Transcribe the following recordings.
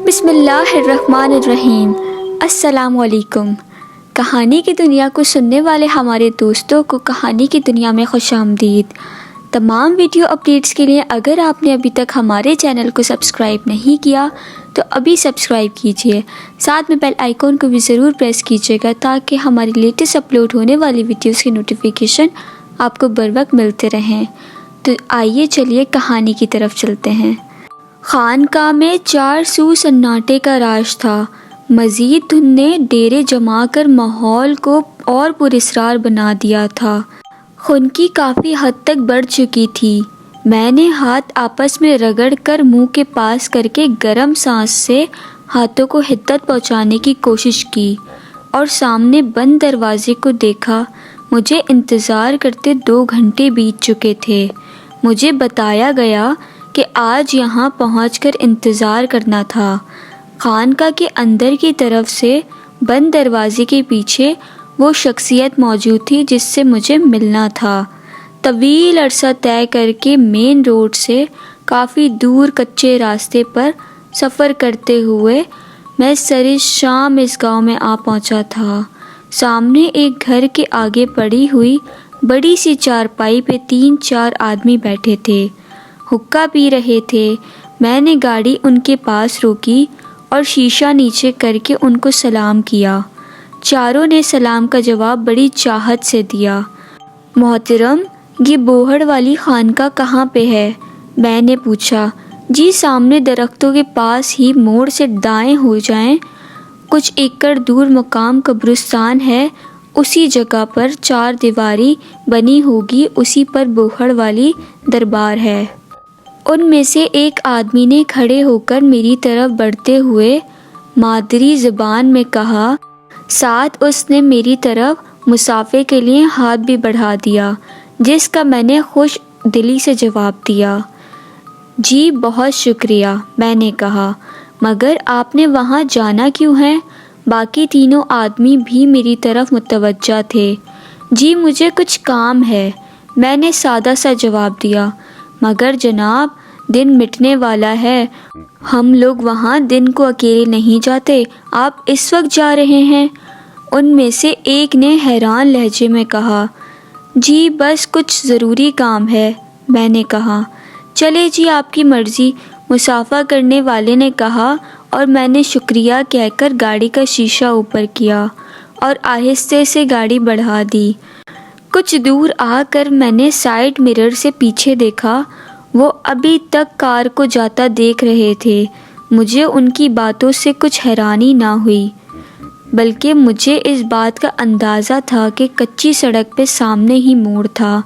بسم اللہ الرحمن الرحیم۔ السلام علیکم۔ کہانی کی دنیا کو سننے والے ہمارے دوستوں کو کہانی کی دنیا میں خوش آمدید۔ تمام ویڈیو اپڈیٹس کے لیے اگر آپ نے ابھی تک ہمارے چینل کو سبسکرائب نہیں کیا تو ابھی سبسکرائب کیجیے، ساتھ میں بیل آئیکن کو بھی ضرور پریس کیجیے گا تاکہ ہماری لیٹسٹ اپلوڈ ہونے والی ویڈیوز کی نوٹیفیکیشن آپ کو بر وقت ملتے رہیں۔ تو آئیے چلیے کہانی کی طرف چلتے ہیں۔ خانقاہ میں چار سو سناٹے کا راج تھا۔ مزید دھن نے ڈیرے جما کر ماحول کو اور پراسرار بنا دیا تھا۔ خنکی کافی حد تک بڑھ چکی تھی۔ میں نے ہاتھ آپس میں رگڑ کر منہ کے پاس کر کے گرم سانس سے ہاتھوں کو حدت پہنچانے کی کوشش کی اور سامنے بند دروازے کو دیکھا۔ مجھے انتظار کرتے 2 گھنٹے بیت چکے تھے۔ مجھے بتایا گیا کہ آج یہاں پہنچ کر انتظار کرنا تھا۔ خانقاہ کے اندر کی طرف سے بند دروازے کے پیچھے وہ شخصیت موجود تھی جس سے مجھے ملنا تھا۔ طویل عرصہ طے کر کے مین روڈ سے کافی دور کچے راستے پر سفر کرتے ہوئے میں سر شام اس گاؤں میں آ پہنچا تھا۔ سامنے ایک گھر کے آگے پڑی ہوئی بڑی سی چارپائی پہ 3-4 آدمی بیٹھے تھے، حقہ پی رہے تھے۔ میں نے گاڑی ان کے پاس روکی اور شیشہ نیچے کر کے ان کو سلام کیا۔ چاروں نے سلام کا جواب بڑی چاہت سے دیا۔ محترم، یہ بوہڑ والی خانقاہ کہاں پہ ہے؟ میں نے پوچھا۔ جی سامنے درختوں کے پاس ہی موڑ سے دائیں ہو جائیں، کچھ ایکڑ دور مقام قبرستان ہے، اسی جگہ پر 4 دیواری بنی ہوگی، اسی پر بوہڑ والی دربار ہے۔ ان میں سے ایک آدمی نے کھڑے ہو کر میری طرف بڑھتے ہوئے مادری زبان میں کہا، ساتھ اس نے میری طرف مصافحے کے لیے ہاتھ بھی بڑھا دیا، جس کا میں نے خوش دلی سے جواب دیا۔ جی بہت شکریہ، میں نے کہا، مگر آپ نے وہاں جانا کیوں ہے؟ باقی تینوں آدمی بھی میری طرف متوجہ تھے۔ جی مجھے کچھ کام ہے، میں نے سادہ سا جواب دیا۔ مگر جناب دن مٹنے والا ہے، ہم لوگ وہاں دن کو اکیلے نہیں جاتے، آپ اس وقت جا رہے ہیں؟ ان میں سے ایک نے حیران لہجے میں کہا، جی بس کچھ ضروری کام ہے، میں نے کہا۔ چلے جی آپ کی مرضی، مصافحہ کرنے والے نے کہا، اور میں نے شکریہ کہہ کر گاڑی کا شیشہ اوپر کیا اور آہستہ سے گاڑی بڑھا دی۔ کچھ دور آ کر میں نے سائیڈ مرر سے پیچھے دیکھا، وہ ابھی تک کار کو جاتا دیکھ رہے تھے۔ مجھے ان کی باتوں سے کچھ حیرانی نہ ہوئی، بلکہ مجھے اس بات کا اندازہ تھا کہ کچی سڑک پہ سامنے ہی موڑ تھا۔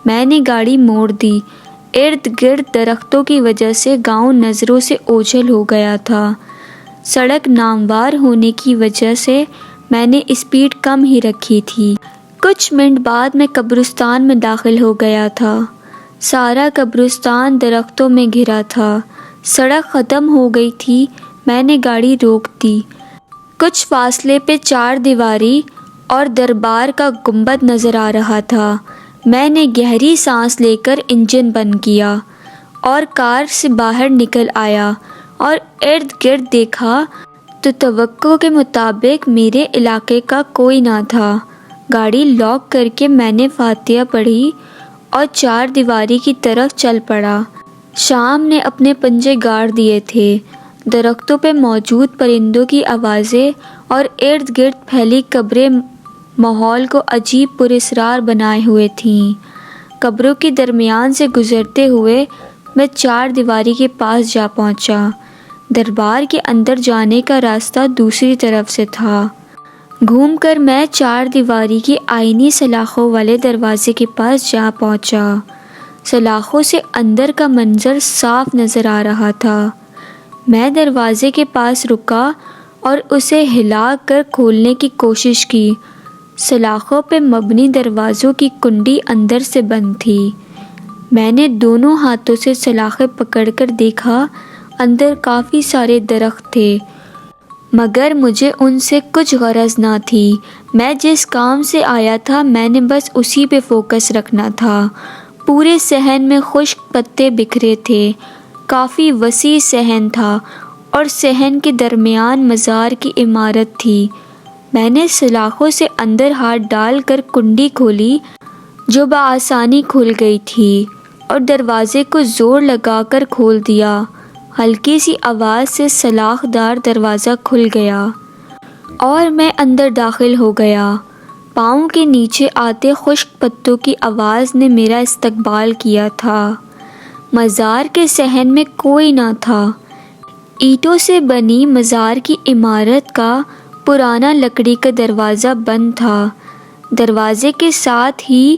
میں نے گاڑی موڑ دی۔ ارد گرد درختوں کی وجہ سے گاؤں نظروں سے اوجھل ہو گیا تھا۔ سڑک ناموار ہونے کی وجہ سے میں نے اسپیڈ کم ہی رکھی تھی۔ کچھ منٹ بعد میں قبرستان میں داخل ہو گیا تھا۔ سارا قبرستان درختوں میں گھرا تھا۔ سڑک ختم ہو گئی تھی۔ میں نے گاڑی روک دی۔ کچھ فاصلے پہ 4 دیواری اور دربار کا گنبد نظر آ رہا تھا۔ میں نے گہری سانس لے کر انجن بند کیا اور کار سے باہر نکل آیا اور ارد گرد دیکھا تو توقع کے مطابق میرے علاقے کا کوئی نہ تھا۔ گاڑی لاک کر کے میں نے فاتحہ پڑھی اور 4 دیواری کی طرف چل پڑا۔ شام نے اپنے پنجے گاڑ دیے تھے۔ درختوں پہ موجود پرندوں کی آوازیں اور ارد گرد پھیلی قبریں ماحول کو عجیب پراسرار بنائے ہوئے تھیں۔ قبروں کے درمیان سے گزرتے ہوئے میں 4 دیواری کے پاس جا پہنچا۔ دربار کے اندر جانے کا راستہ دوسری طرف سے تھا۔ گھوم کر میں 4 دیواری کی آئینی سلاخوں والے دروازے کے پاس جا پہنچا۔ سلاخوں سے اندر کا منظر صاف نظر آ رہا تھا۔ میں دروازے کے پاس رکا اور اسے ہلا کر کھولنے کی کوشش کی۔ سلاخوں پہ مبنی دروازوں کی کنڈی اندر سے بند تھی۔ میں نے دونوں ہاتھوں سے سلاخیں پکڑ کر دیکھا، اندر کافی سارے درخت تھے، مگر مجھے ان سے کچھ غرض نہ تھی۔ میں جس کام سے آیا تھا میں نے بس اسی پہ فوکس رکھنا تھا۔ پورے صحن میں خشک پتے بکھرے تھے، کافی وسیع صحن تھا اور صحن کے درمیان مزار کی عمارت تھی۔ میں نے سلاخوں سے اندر ہاتھ ڈال کر کنڈی کھولی جو بآسانی کھل گئی تھی اور دروازے کو زور لگا کر کھول دیا۔ ہلکی سی آواز سے سلاخ دار دروازہ کھل گیا اور میں اندر داخل ہو گیا۔ پاؤں کے نیچے آتے خشک پتوں کی آواز نے میرا استقبال کیا تھا۔ مزار کے صحن میں کوئی نہ تھا۔ اینٹوں سے بنی مزار کی عمارت کا پرانا لکڑی کا دروازہ بند تھا۔ دروازے کے ساتھ ہی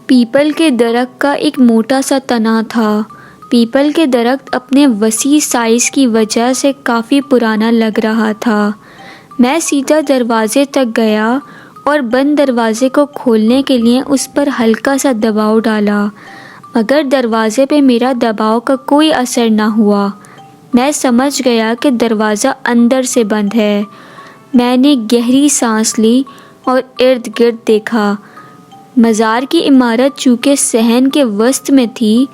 پیپل کے درخت کا ایک موٹا سا تنا تھا۔ پیپل کے درخت اپنے وسیع سائز کی وجہ سے کافی پرانا لگ رہا تھا۔ میں سیدھا دروازے تک گیا اور بند دروازے کو کھولنے کے لیے اس پر ہلکا سا دباؤ ڈالا، مگر دروازے پہ میرا دباؤ کا کوئی اثر نہ ہوا۔ میں سمجھ گیا کہ دروازہ اندر سے بند ہے۔ میں نے گہری سانس لی اور ارد گرد دیکھا۔ مزار کی عمارت چونکہ صحن کے وسط میں تھی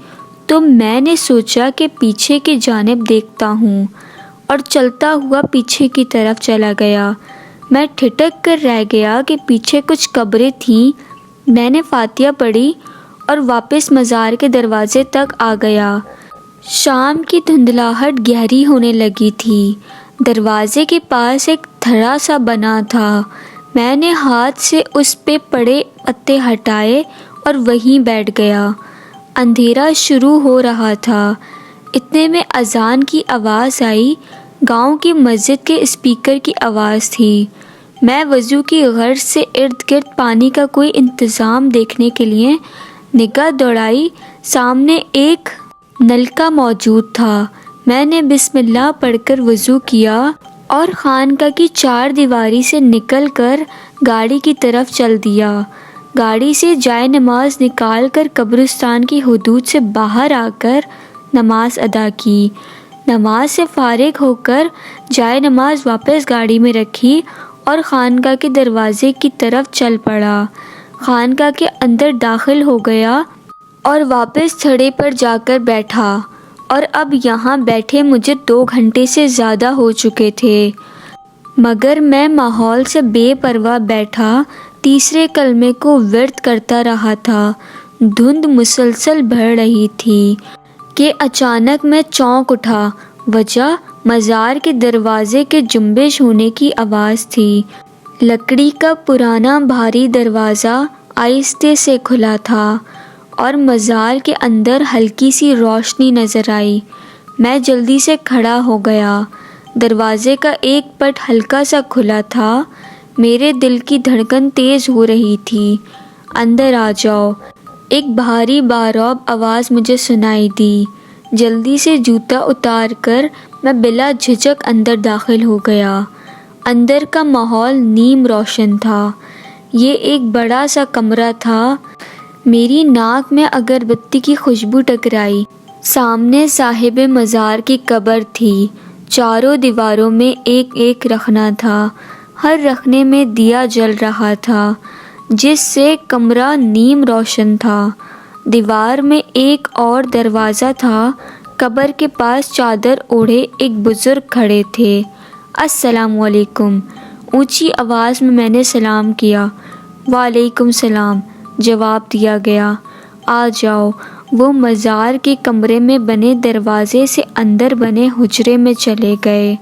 تو میں نے سوچا کہ پیچھے کی جانب دیکھتا ہوں اور چلتا ہوا پیچھے کی طرف چلا گیا۔ میں ٹھٹک کر رہ گیا کہ پیچھے کچھ قبریں تھیں۔ میں نے فاتحہ پڑھی اور واپس مزار کے دروازے تک آ گیا۔ شام کی دھندلاہٹ گہری ہونے لگی تھی۔ دروازے کے پاس ایک تھڑا سا بنا تھا۔ میں نے ہاتھ سے اس پہ پڑے پتے ہٹائے اور وہیں بیٹھ گیا۔ اندھیرا شروع ہو رہا تھا۔ اتنے میں اذان کی آواز آئی۔ گاؤں کی مسجد کے اسپیکر کی آواز تھی۔ میں وضو کی غرض سے ارد گرد پانی کا کوئی انتظام دیکھنے کے لیے نگاہ دوڑائی۔ سامنے ایک نلکا موجود تھا۔ میں نے بسم اللہ پڑھ کر وضو کیا اور خانقاہ کی چار دیواری سے نکل کر گاڑی کی طرف چل دیا۔ گاڑی سے جائے نماز نکال کر قبرستان کی حدود سے باہر آ کر نماز ادا کی۔ نماز سے فارغ ہو کر جائے نماز واپس گاڑی میں رکھی اور خانقاہ کے دروازے کی طرف چل پڑا۔ خانقاہ کے اندر داخل ہو گیا اور واپس تھڑے پر جا کر بیٹھا، اور اب یہاں بیٹھے مجھے 2 گھنٹے سے زیادہ ہو چکے تھے، مگر میں ماحول سے بے پرواہ بیٹھا تیسرے کلمے کو ورد کرتا رہا تھا۔ دھند مسلسل بڑھ رہی تھی کہ اچانک میں چونک اٹھا۔ وجہ مزار کے دروازے کے جنبش ہونے کی آواز تھی۔ لکڑی کا پرانا بھاری دروازہ آہستہ سے کھلا تھا اور مزار کے اندر ہلکی سی روشنی نظر آئی۔ میں جلدی سے کھڑا ہو گیا۔ دروازے کا ایک پٹ ہلکا سا کھلا تھا۔ میرے دل کی دھڑکن تیز ہو رہی تھی۔ اندر آ جاؤ، ایک بھاری بارعب آواز مجھے سنائی دی۔ جلدی سے جوتا اتار کر میں بلا جھجک اندر داخل ہو گیا۔ اندر کا ماحول نیم روشن تھا۔ یہ ایک بڑا سا کمرہ تھا۔ میری ناک میں اگربتی کی خوشبو ٹکرائی۔ سامنے صاحب مزار کی قبر تھی۔ چاروں دیواروں میں ایک ایک رخنہ تھا۔ ہر رخنے میں دیا جل رہا تھا، جس سے کمرہ نیم روشن تھا۔ دیوار میں ایک اور دروازہ تھا۔ قبر کے پاس چادر اوڑھے ایک بزرگ کھڑے تھے۔ السلام علیکم، اونچی آواز میں نے سلام کیا۔ وعلیکم السلام، جواب دیا گیا۔ آ جاؤ۔ وہ مزار کے کمرے میں بنے دروازے سے اندر بنے حجرے میں چلے گئے۔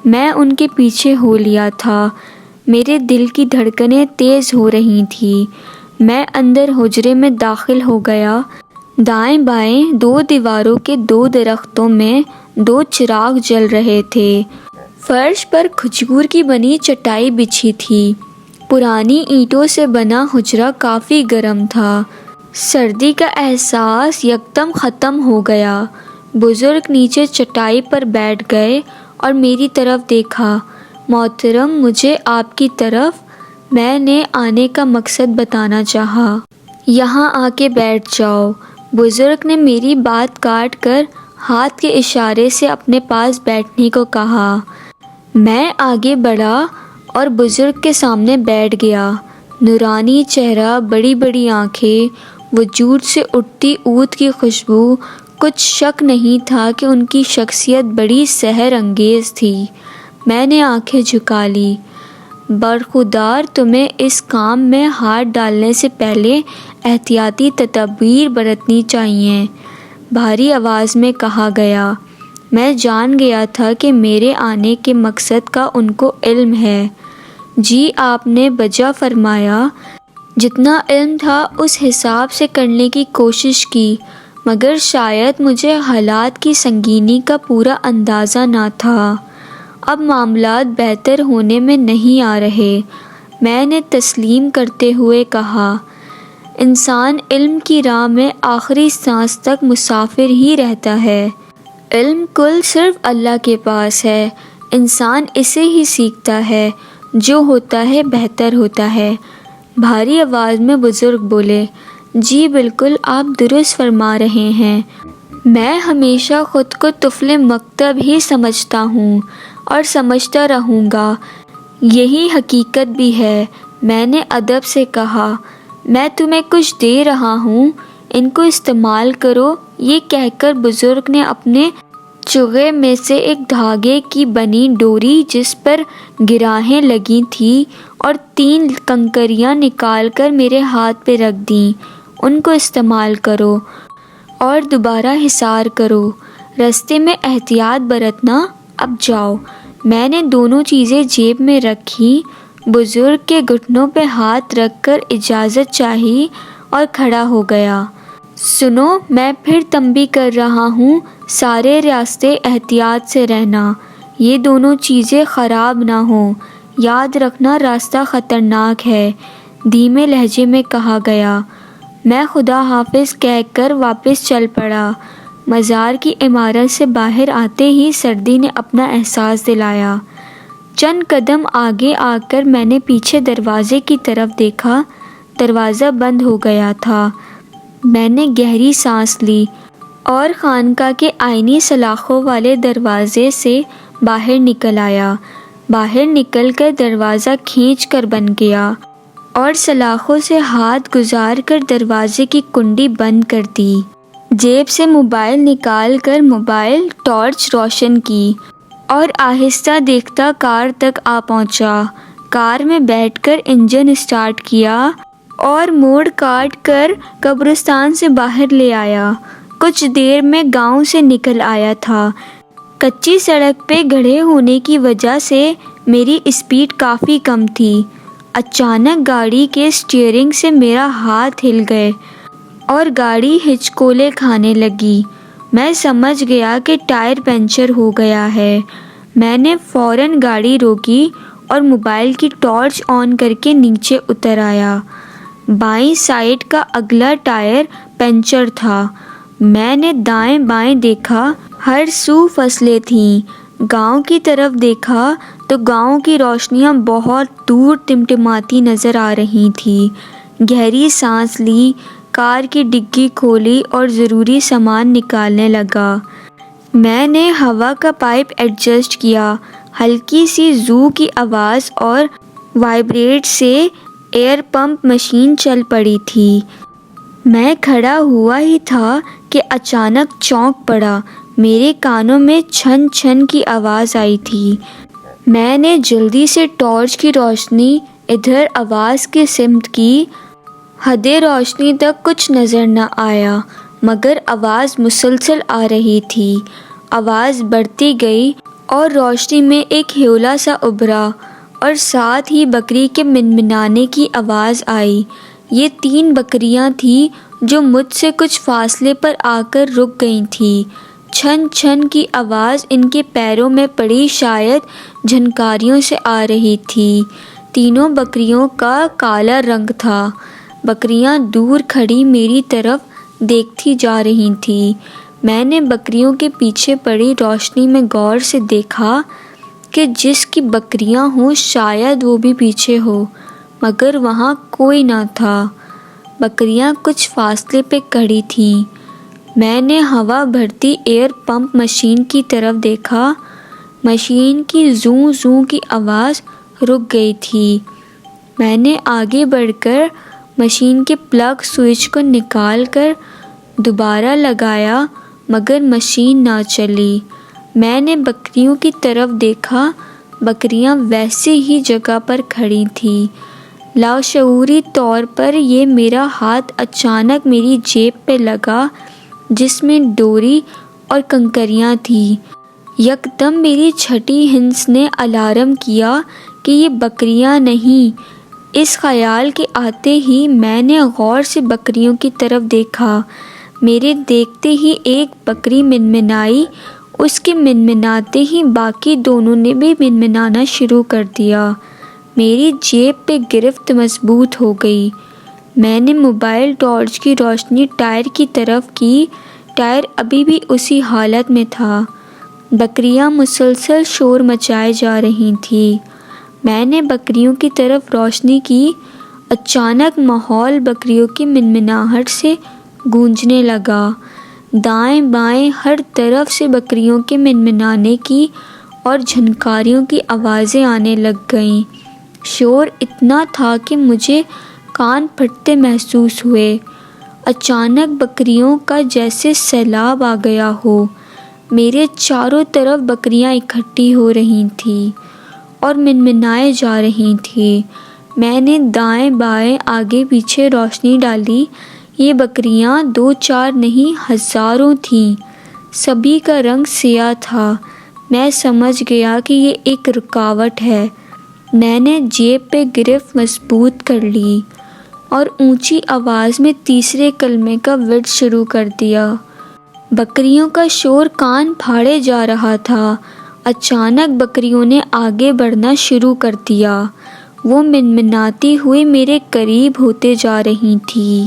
میں ان کے پیچھے ہو لیا تھا۔ میرے دل کی دھڑکنیں تیز ہو رہی تھیں۔ میں اندر حجرے میں داخل ہو گیا۔ دائیں بائیں 2 دیواروں کے 2 درختوں میں 2 چراغ جل رہے تھے۔ فرش پر کھجور کی بنی چٹائی بچھی تھی۔ پرانی اینٹوں سے بنا حجرہ کافی گرم تھا۔ سردی کا احساس یکدم ختم ہو گیا۔ بزرگ نیچے چٹائی پر بیٹھ گئے اور میری طرف دیکھا۔ محترم، مجھے آپ کی طرف میں نے آنے کا مقصد بتانا چاہا۔ یہاں آ کے بیٹھ جاؤ۔ بزرگ نے میری بات کاٹ کر ہاتھ کے اشارے سے اپنے پاس بیٹھنے کو کہا۔ میں آگے بڑھا اور بزرگ کے سامنے بیٹھ گیا۔ نورانی چہرہ، بڑی بڑی آنکھیں، وجود سے اٹھتی عود کی خوشبو، کچھ شک نہیں تھا کہ ان کی شخصیت بڑی سحر انگیز تھی۔ میں نے آنکھیں جھکا لی۔ برخودار تمہیں اس کام میں ہاتھ ڈالنے سے پہلے احتیاطی تدابیر برتنی چاہیے، بھاری آواز میں کہا گیا۔ میں جان گیا تھا کہ میرے آنے کے مقصد کا ان کو علم ہے۔ جی آپ نے بجا فرمایا۔ جتنا علم تھا اس حساب سے کرنے کی کوشش کی، مگر شاید مجھے حالات کی سنگینی کا پورا اندازہ نہ تھا۔ اب معاملات بہتر ہونے میں نہیں آ رہے، میں نے تسلیم کرتے ہوئے کہا۔ انسان علم کی راہ میں آخری سانس تک مسافر ہی رہتا ہے۔ علم کل صرف اللہ کے پاس ہے، انسان اسے ہی سیکھتا ہے، جو ہوتا ہے بہتر ہوتا ہے۔ بھاری آواز میں بزرگ بولے۔ جی بالکل آپ درست فرما رہے ہیں، میں ہمیشہ خود کو طفل مکتب ہی سمجھتا ہوں اور سمجھتا رہوں گا، یہی حقیقت بھی ہے۔ میں نے ادب سے کہا، میں تمہیں کچھ دے رہا ہوں، ان کو استعمال کرو۔ یہ کہہ کر بزرگ نے اپنے چوغے میں سے ایک دھاگے کی بنی ڈوری جس پر گراہیں لگی تھیں اور 3 کنکریاں نکال کر میرے ہاتھ پہ رکھ دیں۔ ان کو استعمال کرو اور دوبارہ حصار کرو، رستے میں احتیاط برتنا۔ اب جاؤ۔ میں نے دونوں چیزیں جیب میں رکھی، بزرگ کے گھٹنوں پہ ہاتھ رکھ کر اجازت چاہی اور کھڑا ہو گیا۔ سنو، میں پھر تنبیہ کر رہا ہوں، سارے راستے احتیاط سے رہنا، یہ دونوں چیزیں خراب نہ ہوں، یاد رکھنا راستہ خطرناک ہے، دھیمے لہجے میں کہا گیا۔ میں خدا حافظ کہہ کر واپس چل پڑا۔ مزار کی عمارت سے باہر آتے ہی سردی نے اپنا احساس دلایا۔ چند قدم آگے آ کر میں نے پیچھے دروازے کی طرف دیکھا، دروازہ بند ہو گیا تھا۔ میں نے گہری سانس لی اور خانقاہ کے آئینی سلاخوں والے دروازے سے باہر نکل آیا۔ باہر نکل کر دروازہ کھینچ کر بند کیا اور سلاخوں سے ہاتھ گزار کر دروازے کی کنڈی بند کر دی۔ جیب سے موبائل نکال کر موبائل ٹارچ روشن کی اور آہستہ دیکھتا کار تک آ پہنچا۔ کار میں بیٹھ کر انجن اسٹارٹ کیا اور موڑ کاٹ کر قبرستان سے باہر لے آیا۔ کچھ دیر میں گاؤں سے نکل آیا تھا۔ کچی سڑک پہ گڑھے ہونے کی وجہ سے میری اسپیڈ کافی کم تھی۔ اچانک گاڑی کے اسٹیئرنگ سے میرا ہاتھ ہل گئے اور گاڑی ہچکولے کھانے لگی۔ میں سمجھ گیا کہ ٹائر پنچر ہو گیا ہے۔ میں نے فوراً گاڑی روکی اور موبائل کی ٹارچ آن کر کے نیچے اتر آیا۔ بائیں سائیڈ کا اگلا ٹائر پنچر تھا۔ میں نے دائیں بائیں دیکھا، ہر سو فصلیں تھیں۔ گاؤں کی طرف دیکھا تو گاؤں کی روشنیاں بہت دور ٹمٹماتی نظر آ رہی تھیں۔ گہری سانس لی، کار کی ڈگی کھولی اور ضروری سامان نکالنے لگا۔ میں نے ہوا کا پائپ ایڈجسٹ کیا۔ ہلکی سی زو کی آواز اور وائبریٹ سے ایئر پمپ مشین چل پڑی تھی۔ میں کھڑا ہوا ہی تھا کہ اچانک چونک پڑا۔ میرے کانوں میں چھن چھن کی آواز آئی تھی۔ میں نے جلدی سے ٹارچ کی روشنی ادھر آواز کی سمت کی۔ حد روشنی تک کچھ نظر نہ آیا، مگر آواز مسلسل آ رہی تھی۔ آواز بڑھتی گئی اور روشنی میں ایک ہیولا سا ابھرا اور ساتھ ہی بکری کے منمنانے کی آواز آئی۔ یہ 3 بکریاں تھیں جو مجھ سے کچھ فاصلے پر آ کر رک گئی تھیں۔ چھن چھن کی آواز ان کے پیروں میں پڑی شاید جھنکاریوں سے آ رہی تھی۔ تینوں بکریوں کا کالا رنگ تھا۔ بکریاں دور کھڑی میری طرف دیکھتی جا رہی تھیں۔ میں نے بکریوں کے پیچھے پڑی روشنی میں غور سے دیکھا کہ جس کی بکریاں ہوں شاید وہ بھی پیچھے ہو، مگر وہاں کوئی نہ تھا۔ بکریاں کچھ فاصلے پہ کھڑی تھیں۔ میں نے ہوا بھرتی ایئر پمپ مشین کی طرف دیکھا۔ مشین کی زوں زوں کی آواز رک گئی تھی۔ میں نے آگے بڑھ کر مشین کے پلگ سوئچ کو نکال کر دوبارہ لگایا مگر مشین نہ چلی۔ میں نے بکریوں کی طرف دیکھا، بکریاں ویسے ہی جگہ پر کھڑی تھیں۔ لاشعوری طور پر یہ میرا ہاتھ اچانک میری جیب پہ لگا جس میں ڈوری اور کنکریاں تھیں۔ یکدم میری چھٹی ہنس نے الارم کیا کہ یہ بکریاں نہیں۔ اس خیال کے آتے ہی میں نے غور سے بکریوں کی طرف دیکھا۔ میرے دیکھتے ہی ایک بکری منمنائی، اس کے منمناتے ہی باقی دونوں نے بھی منمنانا شروع کر دیا۔ میری جیب پہ گرفت مضبوط ہو گئی۔ میں نے موبائل ٹارچ کی روشنی ٹائر کی طرف کی، ٹائر ابھی بھی اسی حالت میں تھا۔ بکریاں مسلسل شور مچائے جا رہی تھیں۔ میں نے بکریوں کی طرف روشنی کی، اچانک ماحول بکریوں کی منمناہٹ سے گونجنے لگا۔ دائیں بائیں ہر طرف سے بکریوں کے منمنانے کی اور جھنکاریوں کی آوازیں آنے لگ گئیں۔ شور اتنا تھا کہ مجھے کان پھٹتے محسوس ہوئے۔ اچانک بکریوں کا جیسے سیلاب آ گیا ہو۔ میرے چاروں طرف بکریاں اکٹھی ہو رہی تھیں اور منمنائے جا رہی تھیں۔ میں نے دائیں بائیں آگے پیچھے روشنی ڈالی۔ یہ بکریاں 2-4 نہیں، ہزاروں تھیں۔ سبھی کا رنگ سیاہ تھا۔ میں سمجھ گیا کہ یہ ایک رکاوٹ ہے۔ میں نے جیب پہ گرفت مضبوط کر لی اور اونچی آواز میں تیسرے کلمے کا ورد شروع کر دیا۔ بکریوں کا شور کان پھاڑے جا رہا تھا۔ اچانک بکریوں نے آگے بڑھنا شروع کر دیا۔ وہ منمناتی ہوئی میرے قریب ہوتے جا رہی تھیں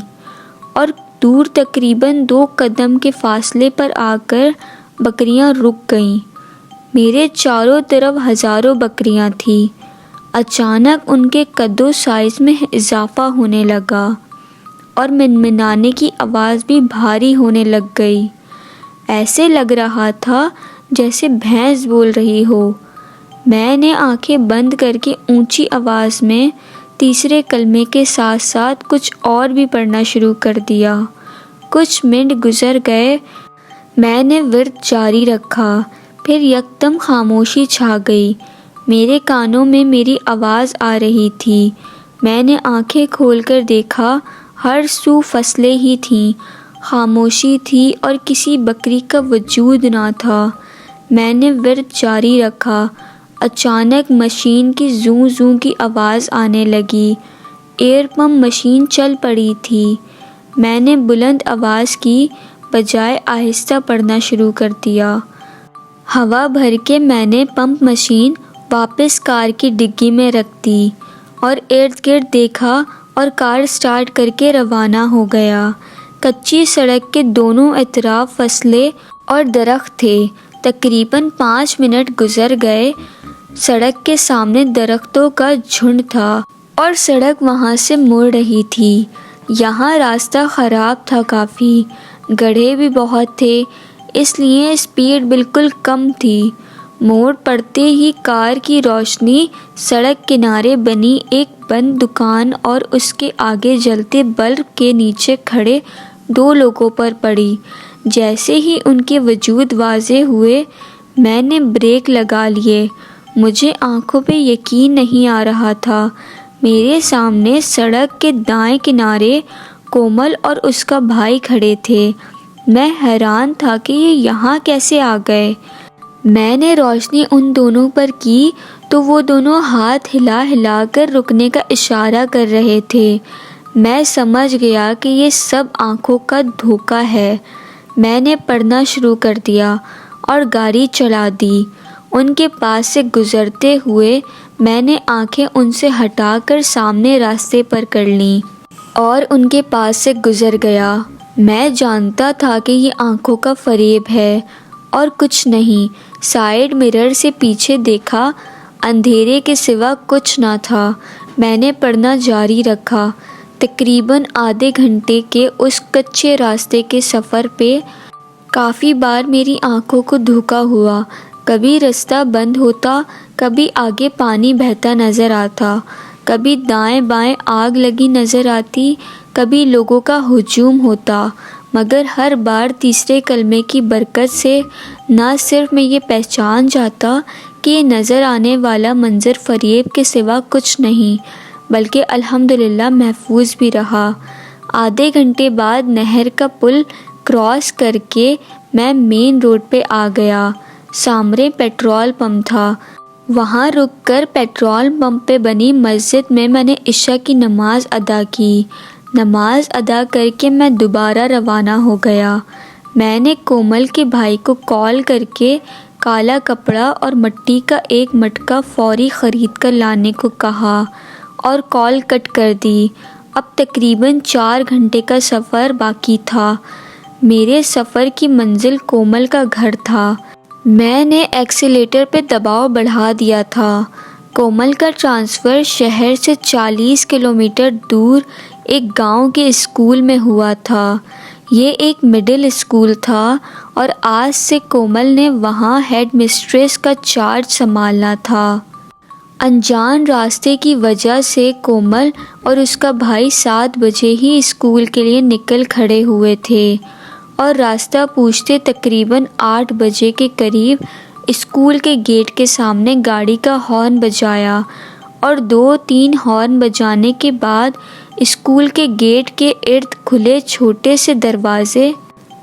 اور دور تقریباً 2 قدم کے فاصلے پر آ کر بکریاں رک گئیں۔ میرے چاروں طرف ہزاروں بکریاں تھیں۔ اچانک ان کے قد و سائز میں اضافہ ہونے لگا اور منمنانے کی آواز بھی بھاری ہونے لگ گئی۔ ایسے لگ رہا تھا جیسے بھینس بول رہی ہو۔ میں نے آنکھیں بند کر کے اونچی آواز میں تیسرے کلمے کے ساتھ ساتھ کچھ اور بھی پڑھنا شروع کر دیا۔ کچھ منٹ گزر گئے۔ میں نے ورد جاری رکھا، پھر یکدم خاموشی چھا گئی۔ میرے کانوں میں میری آواز آ رہی تھی۔ میں نے آنکھیں کھول کر دیکھا، ہر سو فصلیں ہی تھیں، خاموشی تھی اور کسی بکری کا وجود نہ تھا۔ میں نے ورد جاری رکھا۔ اچانک مشین کی زوں زوں کی آواز آنے لگی۔ ایئر پمپ مشین چل پڑی تھی۔ میں نے بلند آواز کی بجائے آہستہ پڑھنا شروع کر دیا۔ ہوا بھر کے میں نے پمپ مشین واپس کار کی ڈگی میں رکھ دی اور ارد گرد دیکھا اور کار سٹارٹ کر کے روانہ ہو گیا۔ کچی سڑک کے دونوں اطراف فصلیں اور درخت تھے۔ تقریباً 5 منٹ گزر گئے۔ سڑک کے سامنے درختوں کا جھنڈ تھا اور سڑک وہاں سے مڑ رہی تھی۔ یہاں راستہ خراب تھا کافی، گڑھے بھی بہت تھے، اس لیے اسپیڈ بالکل کم تھی۔ موڑ پڑتے ہی کار کی روشنی سڑک کنارے بنی ایک بند دکان اور اس کے آگے جلتے بلب کے نیچے کھڑے 2 لوگوں پر پڑی۔ جیسے ہی ان کے وجود واضح ہوئے، میں نے بریک لگا لیے۔ مجھے آنکھوں پہ یقین نہیں آ رہا تھا۔ میرے سامنے سڑک کے دائیں کنارے کومل اور اس کا بھائی کھڑے تھے۔ میں حیران تھا کہ یہ یہاں کیسے آ گئے۔ میں نے روشنی ان دونوں پر کی تو وہ دونوں ہاتھ ہلا ہلا کر رکنے کا اشارہ کر رہے تھے۔ میں سمجھ گیا کہ یہ سب آنکھوں کا دھوکہ ہے۔ میں نے پڑھنا شروع کر دیا اور گاڑی چلا دی۔ ان کے پاس سے گزرتے ہوئے میں نے آنکھیں ان سے ہٹا کر سامنے راستے پر کر لیں اور ان کے پاس سے گزر گیا۔ میں جانتا تھا کہ یہ آنکھوں کا فریب ہے اور کچھ نہیں۔ سائیڈ مرر سے پیچھے دیکھا، اندھیرے کے سوا کچھ نہ تھا۔ میں نے پڑھنا جاری رکھا۔ تقریباً آدھے گھنٹے کے اس کچے راستے کے سفر پہ کافی بار میری آنکھوں کو دھوکا ہوا۔ کبھی رستہ بند ہوتا، کبھی آگے پانی بہتا نظر آتا، کبھی دائیں بائیں آگ لگی نظر آتی، کبھی لوگوں کا ہجوم ہوتا، مگر ہر بار تیسرے کلمے کی برکت سے نہ صرف میں یہ پہچان جاتا کہ یہ نظر آنے والا منظر فریب کے سوا کچھ نہیں، بلکہ الحمدللہ محفوظ بھی رہا۔ آدھے گھنٹے بعد نہر کا پل کراس کر کے میں مین روڈ پہ آ گیا۔ سامنے پیٹرول پمپ تھا، وہاں رک کر پیٹرول پمپ پہ بنی مسجد میں نے عشاء کی نماز ادا کی۔ نماز ادا کر کے میں دوبارہ روانہ ہو گیا۔ میں نے کومل کے بھائی کو کال کر کے کالا کپڑا اور مٹی کا ایک مٹکا فوری خرید کر لانے کو کہا اور کال کٹ کر دی۔ اب تقریباً 4 گھنٹے کا سفر باقی تھا۔ میرے سفر کی منزل کومل کا گھر تھا۔ میں نے ایکسیلیٹر پہ دباؤ بڑھا دیا تھا۔ کومل کا ٹرانسفر شہر سے 40 کلومیٹر دور ایک گاؤں کے اسکول میں ہوا تھا۔ یہ ایک مڈل اسکول تھا اور آج سے کومل نے وہاں ہیڈ مسٹریس کا چارج سنبھالنا تھا۔ انجان راستے کی وجہ سے کومل اور اس کا بھائی 7 بجے ہی اسکول کے لیے نکل کھڑے ہوئے تھے اور راستہ پوچھتے تقریباً 8 بجے کے قریب اسکول کے گیٹ کے سامنے گاڑی کا ہارن بجایا اور 2-3 ہارن بجانے کے بعد اسکول کے گیٹ کے ارد کھلے چھوٹے سے دروازے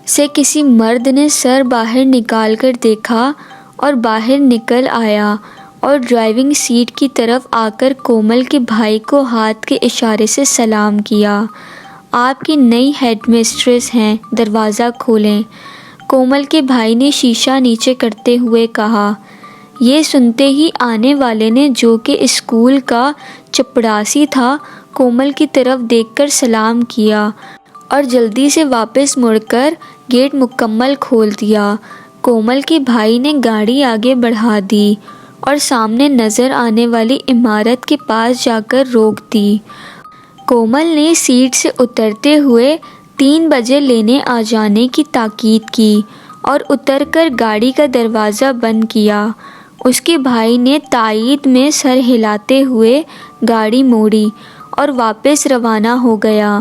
سے کسی مرد نے سر باہر نکال کر دیکھا اور باہر نکل آیا اور ڈرائیونگ سیٹ کی طرف آ کر کومل کے بھائی کو ہاتھ کے اشارے سے سلام کیا۔ آپ کی نئی ہیڈ مسٹریس ہیں، دروازہ کھولیں، کومل کے بھائی نے شیشہ نیچے کرتے ہوئے کہا۔ یہ سنتے ہی آنے والے نے، جو کہ اسکول کا چپڑاسی تھا، کومل کی طرف دیکھ کر سلام کیا اور جلدی سے واپس مڑ کر گیٹ مکمل کھول دیا۔ کومل کے بھائی نے گاڑی آگے بڑھا دی اور سامنے نظر آنے والی عمارت کے پاس جا کر روک دی۔ کومل نے سیٹ سے اترتے ہوئے 3 بجے لینے آ جانے کی تاکید کی اور اتر کر گاڑی کا دروازہ بند کیا۔ اس کے بھائی نے تائید میں سر ہلاتے ہوئے گاڑی موڑی اور واپس روانہ ہو گیا۔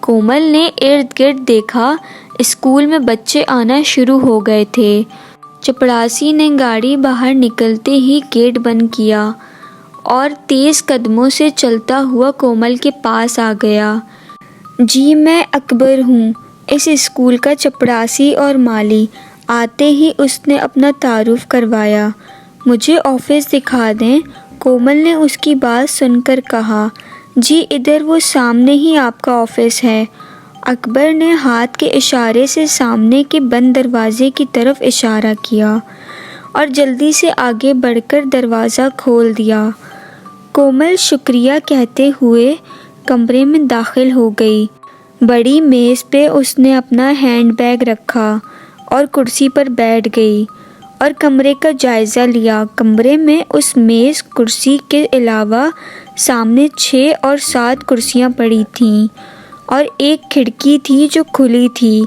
کومل نے ارد گرد دیکھا، اسکول میں بچے آنا شروع ہو گئے تھے۔ چپڑاسی نے گاڑی باہر نکلتے ہی گیٹ بند کیا اور تیز قدموں سے چلتا ہوا کومل کے پاس آ گیا۔ جی میں اکبر ہوں، اس اسکول کا چپڑاسی اور مالی۔ آتے ہی اس نے اپنا تعارف کروایا۔ مجھے آفس دکھا دیں، کومل نے اس کی بات سن کر کہا۔ جی ادھر وہ سامنے ہی آپ کا آفس ہے۔ اکبر نے ہاتھ کے اشارے سے سامنے کے بند دروازے کی طرف اشارہ کیا اور جلدی سے آگے بڑھ کر دروازہ کھول دیا۔ کومل شکریہ کہتے ہوئے کمرے میں داخل ہو گئی۔ بڑی میز پہ اس نے اپنا ہینڈ بیگ رکھا اور کرسی پر بیٹھ گئی اور کمرے کا جائزہ لیا۔ کمرے میں اس میز کرسی کے علاوہ سامنے 6 اور 7 کرسیاں پڑی تھیں اور ایک کھڑکی تھی جو کھلی تھی۔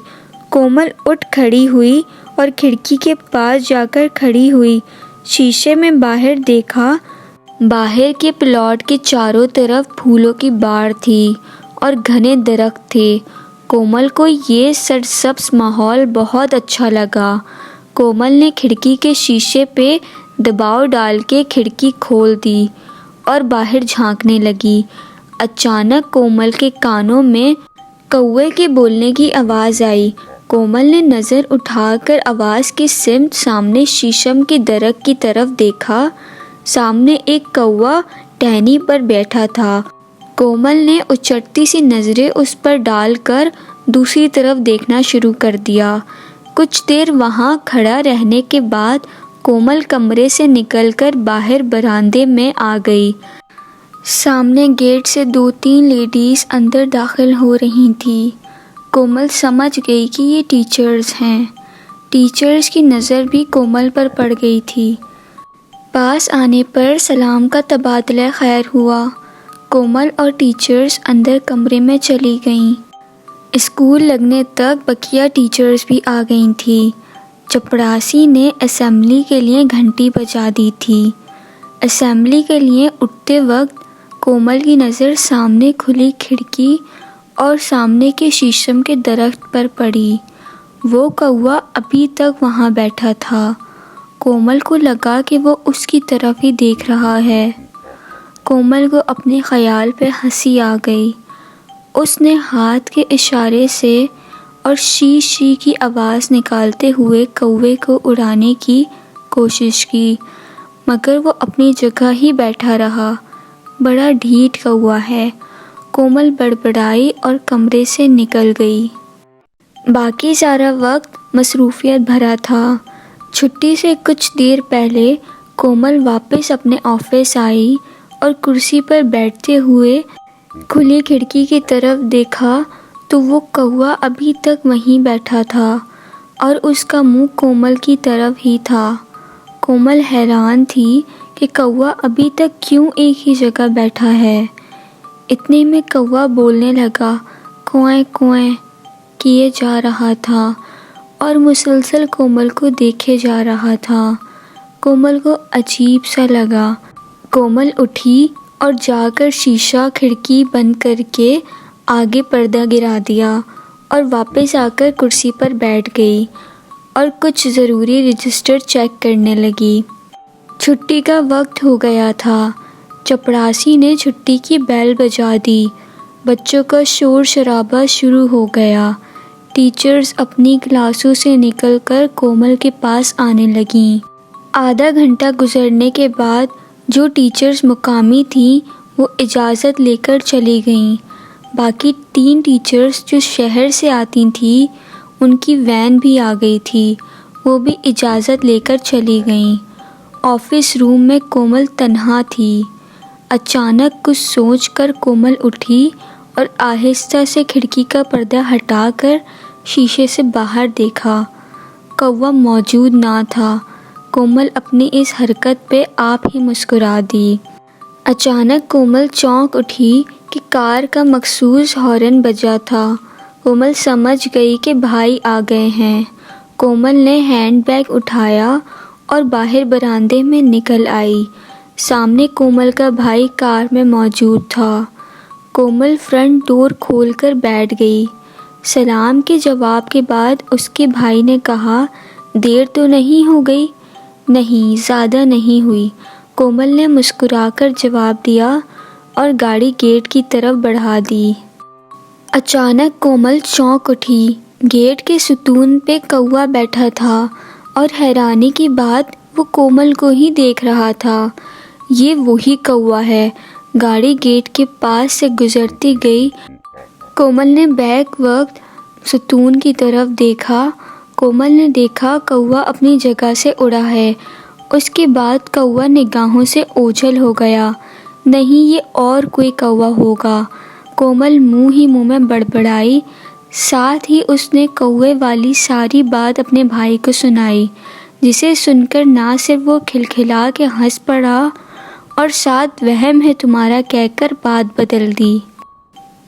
کومل اٹھ کھڑی ہوئی اور کھڑکی کے پاس جا کر کھڑی ہوئی، شیشے میں باہر دیکھا۔ باہر کے پلاٹ کے چاروں طرف پھولوں کی باڑ تھی اور گھنے درخت تھے۔ کومل کو یہ سرسبز ماحول بہت اچھا لگا۔ کومل نے کھڑکی کے شیشے پہ دباؤ ڈال کے کھڑکی کھول دی اور باہر جھانکنے لگی۔ اچانک کومل کے کانوں میں کوے کے بولنے کی آواز آئی۔ کومل نے نظر اٹھا کر آواز کی سمت سامنے شیشم کے درخت کی طرف دیکھا۔ سامنے ایک کوا ٹہنی پر بیٹھا تھا۔ کومل نے اچٹتی سی نظریں اس پر ڈال کر دوسری طرف دیکھنا شروع کر دیا۔ کچھ دیر وہاں کھڑا رہنے کے بعد کومل کمرے سے نکل کر باہر برآمدے میں آ گئی۔ سامنے گیٹ سے 2-3 لیڈیز اندر داخل ہو رہی تھیں۔ کومل سمجھ گئی کہ یہ ٹیچرز ہیں۔ ٹیچرز کی نظر بھی کومل پر پڑ گئی تھی۔ پاس آنے پر سلام کا تبادلہ خیر ہوا۔ کومل اور ٹیچرز اندر کمرے میں چلی گئیں۔ اسکول لگنے تک بقیہ ٹیچرز بھی آ گئی تھیں۔ چپڑاسی نے اسمبلی کے لیے گھنٹی بجا دی تھی۔ اسمبلی کے لیے اٹھتے وقت کومل کی نظر سامنے کھلی کھڑکی اور سامنے کے شیشم کے درخت پر پڑی۔ وہ کوا ابھی تک وہاں بیٹھا تھا۔ کومل کو لگا کہ وہ اس کی طرف ہی دیکھ رہا ہے۔ کومل کو اپنے خیال پہ ہنسی آ گئی۔ اس نے ہاتھ کے اشارے سے اور شی شی کی آواز نکالتے ہوئے کوے کو اڑانے کی کوشش کی، مگر وہ اپنی جگہ ہی بیٹھا رہا۔ بڑا ڈھیٹ کوا ہے، کومل بڑبڑائی اور کمرے سے نکل گئی۔ باقی سارا وقت مصروفیت بھرا تھا۔ چھٹی سے کچھ دیر پہلے کومل واپس اپنے آفس آئی اور کرسی پر بیٹھتے ہوئے کھلی کھڑکی کی طرف دیکھا تو وہ کوا ابھی تک وہیں بیٹھا تھا اور اس کا منہ کومل کی طرف ہی تھا۔ کومل حیران تھی کہ کوا ابھی تک کیوں ایک ہی جگہ بیٹھا ہے۔ اتنے میں کوا بولنے لگا، کوئیں کوئیں کیے جا رہا تھا اور مسلسل کومل کو دیکھے جا رہا تھا۔ کومل کو عجیب سا لگا۔ کومل اٹھی اور جا کر شیشہ کھڑکی بند کر کے آگے پردہ گرا دیا اور واپس آ کر کرسی پر بیٹھ گئی اور کچھ ضروری رجسٹر چیک کرنے لگی۔ چھٹی کا وقت ہو گیا تھا۔ چپڑاسی نے چھٹی کی بیل بجا دی۔ بچوں کا شور شرابہ شروع ہو گیا۔ ٹیچرز اپنی کلاسوں سے نکل کر کومل کے پاس آنے لگیں۔ آدھا گھنٹہ گزرنے کے بعد جو ٹیچرز مقامی تھیں وہ اجازت لے کر چلی گئیں۔ باقی 3 ٹیچرز جو شہر سے آتی تھیں ان کی وین بھی آ گئی تھی، وہ بھی اجازت لے کر چلی گئیں۔ آفس روم میں کومل تنہا تھی۔ اچانک کچھ سوچ کر کومل اٹھی اور آہستہ سے کھڑکی کا پردہ ہٹا کر شیشے سے باہر دیکھا۔ کوا موجود نہ تھا۔ کومل اپنی اس حرکت پہ آپ ہی مسکرا دی۔ اچانک کومل چونک اٹھی کہ کار کا مخصوص ہارن بجا تھا۔ کومل سمجھ گئی کہ بھائی آ گئے ہیں۔ کومل نے ہینڈ بیگ اٹھایا اور باہر برآمدے میں نکل آئی۔ سامنے کومل کا بھائی کار میں موجود تھا۔ کومل فرنٹ ڈور کھول کر بیٹھ گئی۔ سلام کے جواب کے بعد اس کے بھائی نے کہا، دیر تو نہیں ہو گئی؟ نہیں، زیادہ نہیں ہوئی، کومل نے مسکرا کر جواب دیا اور گاڑی گیٹ کی طرف بڑھا دی۔ اچانک کومل چونک اٹھی۔ گیٹ کے ستون پہ کوا بیٹھا تھا اور حیرانی کی بات وہ کومل کو ہی دیکھ رہا تھا۔ یہ وہی کوا ہے۔ گاڑی گیٹ کے پاس سے گزرتی گئی۔ کومل نے بیک وقت ستون کی طرف دیکھا۔ کومل نے دیکھا کوا اپنی جگہ سے اڑا ہے۔ اس کے بعد کوا نگاہوں سے اوجھل ہو گیا۔ نہیں، یہ اور کوئی کوا ہوگا، کومل منہ ہی منہ میں بڑبڑائی۔ ساتھ ہی اس نے کوے والی ساری بات اپنے بھائی کو سنائی، جسے سن کر نہ صرف وہ کھلکھلا کے ہنس پڑا اور ساتھ وہم ہے تمہارا کہہ کر بات بدل دی۔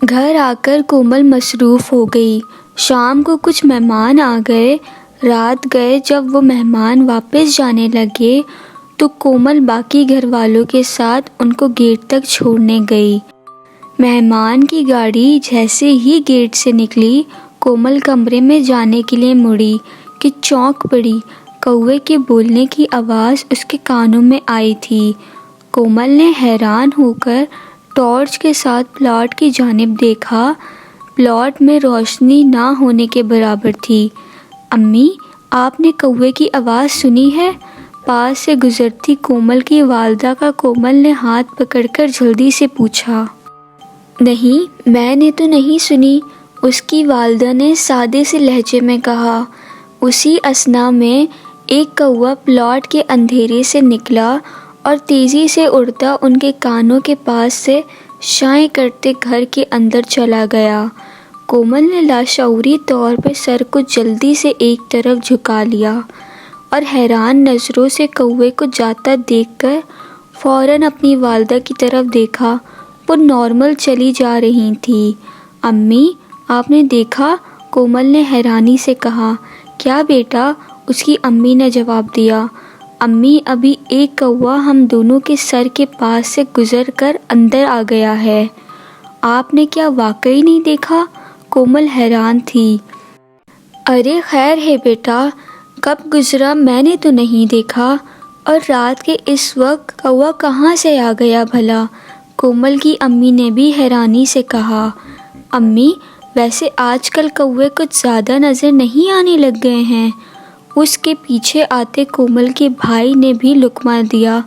گھر آ کر کومل مصروف ہو گئی۔ شام کو کچھ مہمان آ گئے۔ رات گئے جب وہ مہمان واپس جانے لگے تو کومل باقی گھر والوں کے ساتھ ان کو گیٹ تک چھوڑنے گئی۔ مہمان کی گاڑی جیسے ہی گیٹ سے نکلی، کومل کمرے میں جانے کے لیے مڑی کہ چونک پڑی۔ کوے کے بولنے کی آواز اس کے کانوں میں آئی تھی۔ کومل نے حیران ہو کر ٹارچ کے ساتھ پلاٹ کی جانب دیکھا۔ پلاٹ میں روشنی نہ ہونے کے برابر تھی۔ امی، آپ نے کوے کی آواز سنی ہے؟ پاس سے گزرتی کومل کی والدہ کا کومل نے ہاتھ پکڑ کر جلدی سے پوچھا۔ نہیں، میں نے تو نہیں سنی، اس کی والدہ نے سادے سے لہجے میں کہا۔ اسی اثنا میں ایک کوا پلاٹ کے اندھیرے سے نکلا اور تیزی سے اڑتا ان کے کانوں کے پاس سے شائیں کرتے گھر کے اندر چلا گیا۔ کومل نے لاشعوری طور پر سر کو جلدی سے ایک طرف جھکا لیا اور حیران نظروں سے کوے کو جاتا دیکھ کر فوراً اپنی والدہ کی طرف دیکھا۔ وہ نارمل چلی جا رہی تھی۔ امی، آپ نے دیکھا؟ کومل نے حیرانی سے کہا۔ کیا بیٹا؟ اس کی امی نے جواب دیا۔ امی، ابھی ایک کوا ہم دونوں کے سر کے پاس سے گزر کر اندر آ گیا ہے۔ آپ نے کیا واقعی نہیں دیکھا؟ کومل حیران تھی۔ ارے خیر ہے بیٹا، کب گزرا میں نے تو نہیں دیکھا، اور رات کے اس وقت کوا کہاں سے آ گیا بھلا؟ کومل کی امی نے بھی حیرانی سے کہا۔ امی، ویسے آج کل کوے کچھ زیادہ نظر نہیں آنے لگ گئے ہیں۔ اس کے پیچھے آتے کومل کے بھائی نے بھی لقمہ دیا،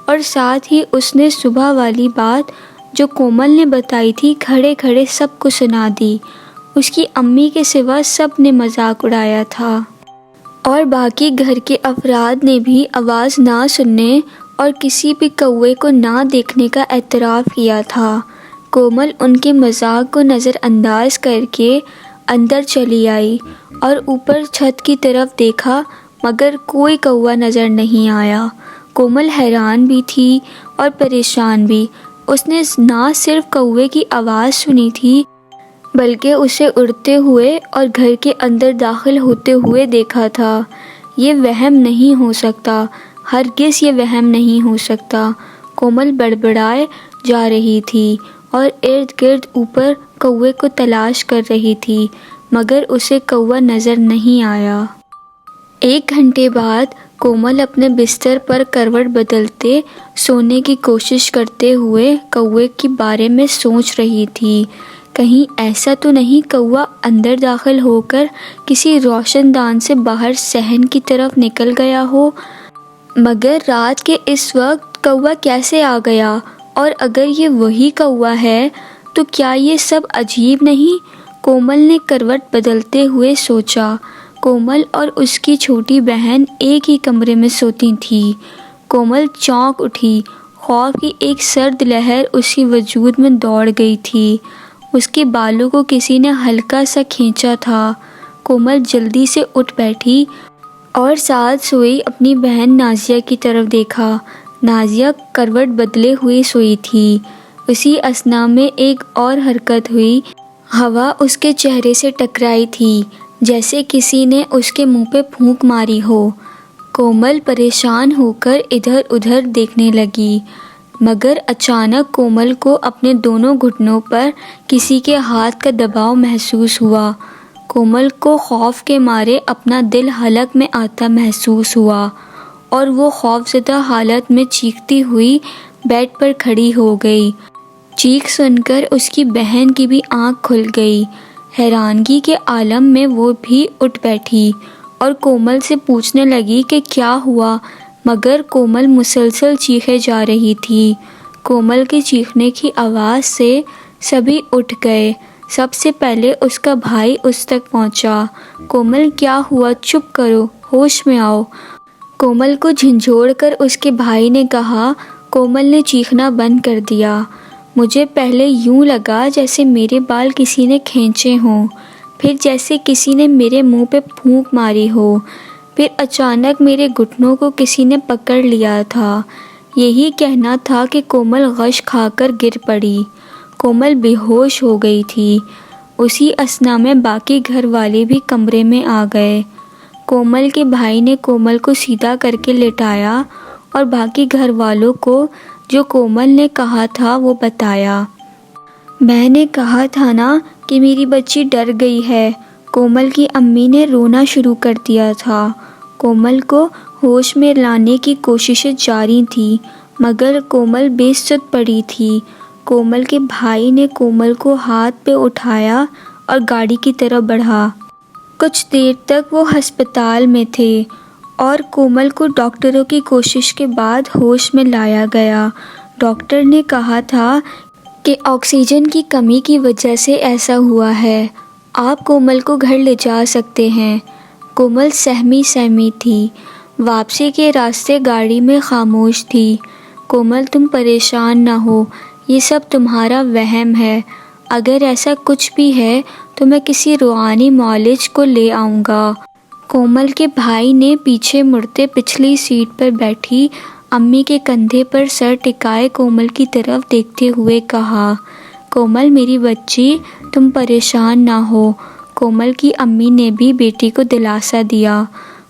اور ساتھ ہی اس نے صبح والی بات جو کومل نے بتائی تھی کھڑے کھڑے سب کو سنا دی۔ اس کی امی کے سوا سب نے مذاق اڑایا تھا، اور باقی گھر کے افراد نے بھی آواز نہ سننے اور کسی بھی کوے کو نہ دیکھنے کا اعتراف کیا تھا۔ کومل ان کے مذاق کو نظر انداز کر کے اندر چلی آئی اور اوپر چھت کی طرف دیکھا، مگر کوئی کوا نظر نہیں آیا۔ کومل حیران بھی تھی اور پریشان بھی۔ اس نے نہ صرف کوے کی آواز سنی تھی بلکہ اسے اڑتے ہوئے اور گھر کے اندر داخل ہوتے ہوئے دیکھا تھا۔ یہ وہم نہیں ہو سکتا، ہرگز یہ وہم نہیں ہو سکتا۔ کومل بڑبڑائے جا رہی تھی اور ارد گرد اوپر کوے کو تلاش کر رہی تھی، مگر اسے کوا نظر نہیں آیا۔ 1 گھنٹے بعد کومل اپنے بستر پر کروٹ بدلتے سونے کی کوشش کرتے ہوئے کوے کے بارے میں سوچ رہی تھی۔ کہیں ایسا تو نہیں کوا اندر داخل ہو کر کسی روشن دان سے باہر صحن کی طرف نکل گیا ہو؟ مگر رات کے اس وقت کوا کیسے آ گیا؟ اور اگر یہ وہی کوا ہے تو کیا یہ سب عجیب نہیں؟ کومل نے کروٹ بدلتے ہوئے سوچا۔ کومل اور اس کی چھوٹی بہن ایک ہی کمرے میں سوتی تھی۔ کومل چونک اٹھی، خوف کی ایک سرد لہر اس کے وجود میں دوڑ گئی تھی۔ اس کے بالوں کو کسی نے ہلکا سا کھینچا تھا۔ کومل جلدی سے اٹھ بیٹھی اور ساتھ سوئی اپنی بہن نازیہ کی طرف دیکھا۔ نازیہ کروٹ بدلے ہوئی سوئی تھی۔ اسی اثنا میں ایک اور حرکت ہوئی۔ ہوا اس کے چہرے سے ٹکرائی تھی، جیسے کسی نے اس کے منہ پہ پھونک ماری ہو۔ کومل پریشان ہو کر ادھر ادھر دیکھنے لگی، مگر اچانک کومل کو اپنے دونوں گھٹنوں پر کسی کے ہاتھ کا دباؤ محسوس ہوا۔ کومل کو خوف کے مارے اپنا دل حلق میں آتا محسوس ہوا، اور وہ خوفزدہ حالت میں چیختی ہوئی بیڈ پر کھڑی ہو گئی۔ چیخ سن کر اس کی بہن کی بھی آنکھ کھل گئی۔ حیرانگی کے عالم میں وہ بھی اٹھ بیٹھی اور کومل سے پوچھنے لگی کہ کیا ہوا، مگر کومل مسلسل چیخے جا رہی تھی۔ کومل کے چیخنے کی آواز سے سبھی اٹھ گئے۔ سب سے پہلے اس کا بھائی اس تک پہنچا۔ کومل، کیا ہوا؟ چپ کرو، ہوش میں آؤ۔ کومل کو جھنجھوڑ کر اس کے بھائی نے کہا۔ کومل نے چیخنا بند کر دیا۔ مجھے پہلے یوں لگا جیسے میرے بال کسی نے کھینچے ہوں، پھر جیسے کسی نے میرے منہ پہ پھونک ماری ہو، پھر اچانک میرے گھٹنوں کو کسی نے پکڑ لیا تھا۔ یہی کہنا تھا کہ کومل غش کھا کر گر پڑی۔ کومل بے ہوش ہو گئی تھی۔ اسی اثنا میں باقی گھر والے بھی کمرے میں آ گئے۔ کومل کے بھائی نے کومل کو سیدھا کر کے لٹایا اور باقی گھر والوں کو جو کومل نے کہا تھا وہ بتایا۔ میں نے کہا تھا نا کہ میری بچی ڈر گئی ہے۔ کومل کی امی نے رونا شروع کر دیا تھا۔ کومل کو ہوش میں لانے کی کوششیں جاری تھیں، مگر کومل بے سدھ پڑی تھی۔ کومل کے بھائی نے کومل کو ہاتھ پہ اٹھایا اور گاڑی کی طرف بڑھا۔ کچھ دیر تک وہ ہسپتال میں تھے اور کومل کو ڈاکٹروں کی کوشش کے بعد ہوش میں لایا گیا۔ ڈاکٹر نے کہا تھا کہ آکسیجن کی کمی کی وجہ سے ایسا ہوا ہے، آپ کومل کو گھر لے جا سکتے ہیں۔ کومل سہمی سہمی تھی، واپسی کے راستے گاڑی میں خاموش تھی۔ کومل، تم پریشان نہ ہو، یہ سب تمہارا وہم ہے۔ اگر ایسا کچھ بھی ہے تو میں کسی روحانی معالج کو لے آؤں گا۔ کومل کے بھائی نے پیچھے مڑتے پچھلی سیٹ پر بیٹھی امی کے کندھے پر سر ٹکائے کومل کی طرف دیکھتے ہوئے کہا۔ کومل میری بچی، تم پریشان نہ ہو۔ کومل کی امی نے بھی بیٹی کو دلاسا دیا۔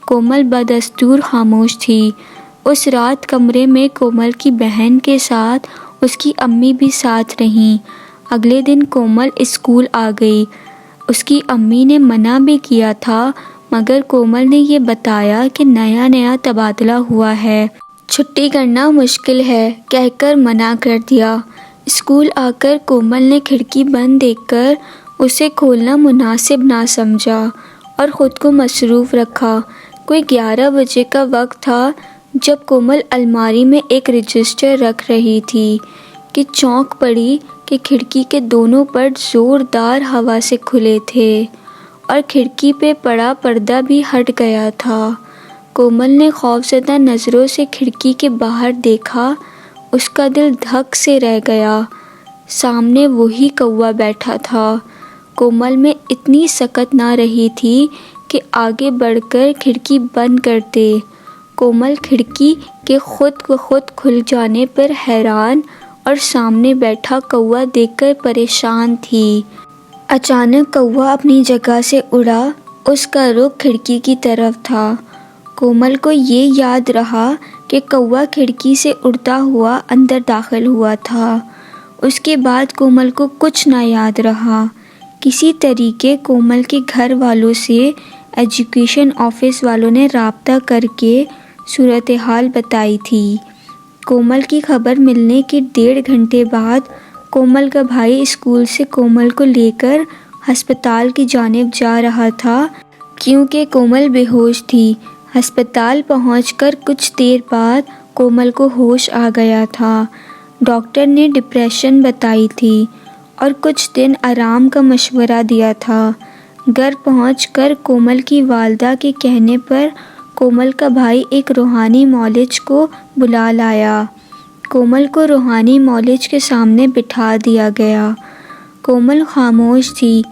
کومل بدستور خاموش تھی۔ اس رات کمرے میں کومل کی بہن کے ساتھ اس کی امی بھی ساتھ رہیں۔ اگلے دن کومل اسکول آ گئی۔ اس کی امی نے منع بھی کیا تھا، مگر کومل نے یہ بتایا کہ نیا تبادلہ ہوا ہے، چھٹی کرنا مشکل ہے کہہ کر منع کر دیا۔ اسکول آ کر کومل نے کھڑکی بند دیکھ کر اسے کھولنا مناسب نہ سمجھا اور خود کو مصروف رکھا۔ کوئی 11 بجے کا وقت تھا جب کومل الماری میں ایک رجسٹر رکھ رہی تھی کہ چونک پڑی کہ کھڑکی کے دونوں پٹ زوردار ہوا سے کھلے تھے اور کھڑکی پہ پڑا پردہ بھی ہٹ گیا تھا۔ کومل نے خوفزدہ نظروں سے کھڑکی کے باہر دیکھا، اس کا دل دھک سے رہ گیا۔ سامنے وہی کوا بیٹھا تھا۔ کومل میں اتنی سکت نہ رہی تھی کہ آگے بڑھ کر کھڑکی بند کر دے۔ کومل کھڑکی کے خود بخود کھل جانے پر حیران اور سامنے بیٹھا کوا دیکھ کر پریشان تھی۔ اچانک کوا اپنی جگہ سے اڑا، اس کا رخ کھڑکی کی طرف تھا۔ کومل کو یہ یاد رہا کہ کوا کھڑکی سے اڑتا ہوا اندر داخل ہوا تھا۔ اس کے بعد کومل کو کچھ نہ یاد رہا۔ کسی طریقے کومل کے گھر والوں سے ایجوکیشن آفس والوں نے رابطہ کر کے صورتحال بتائی تھی۔ کومل کی خبر ملنے کے 1.5 گھنٹے بعد کومل کا بھائی اسکول سے کومل کو لے کر ہسپتال کی جانب جا رہا تھا کیونکہ کومل بے ہوش تھی۔ ہسپتال پہنچ کر کچھ دیر بعد کومل کو ہوش آ گیا تھا۔ ڈاکٹر نے ڈپریشن بتائی تھی اور کچھ دن آرام کا مشورہ دیا تھا۔ گھر پہنچ کر کومل کی والدہ کے کہنے پر کومل کا بھائی ایک روحانی معالج کو بلا لایا۔ کومل کو روحانی معالج کے سامنے بٹھا دیا گیا۔ کومل خاموش تھی۔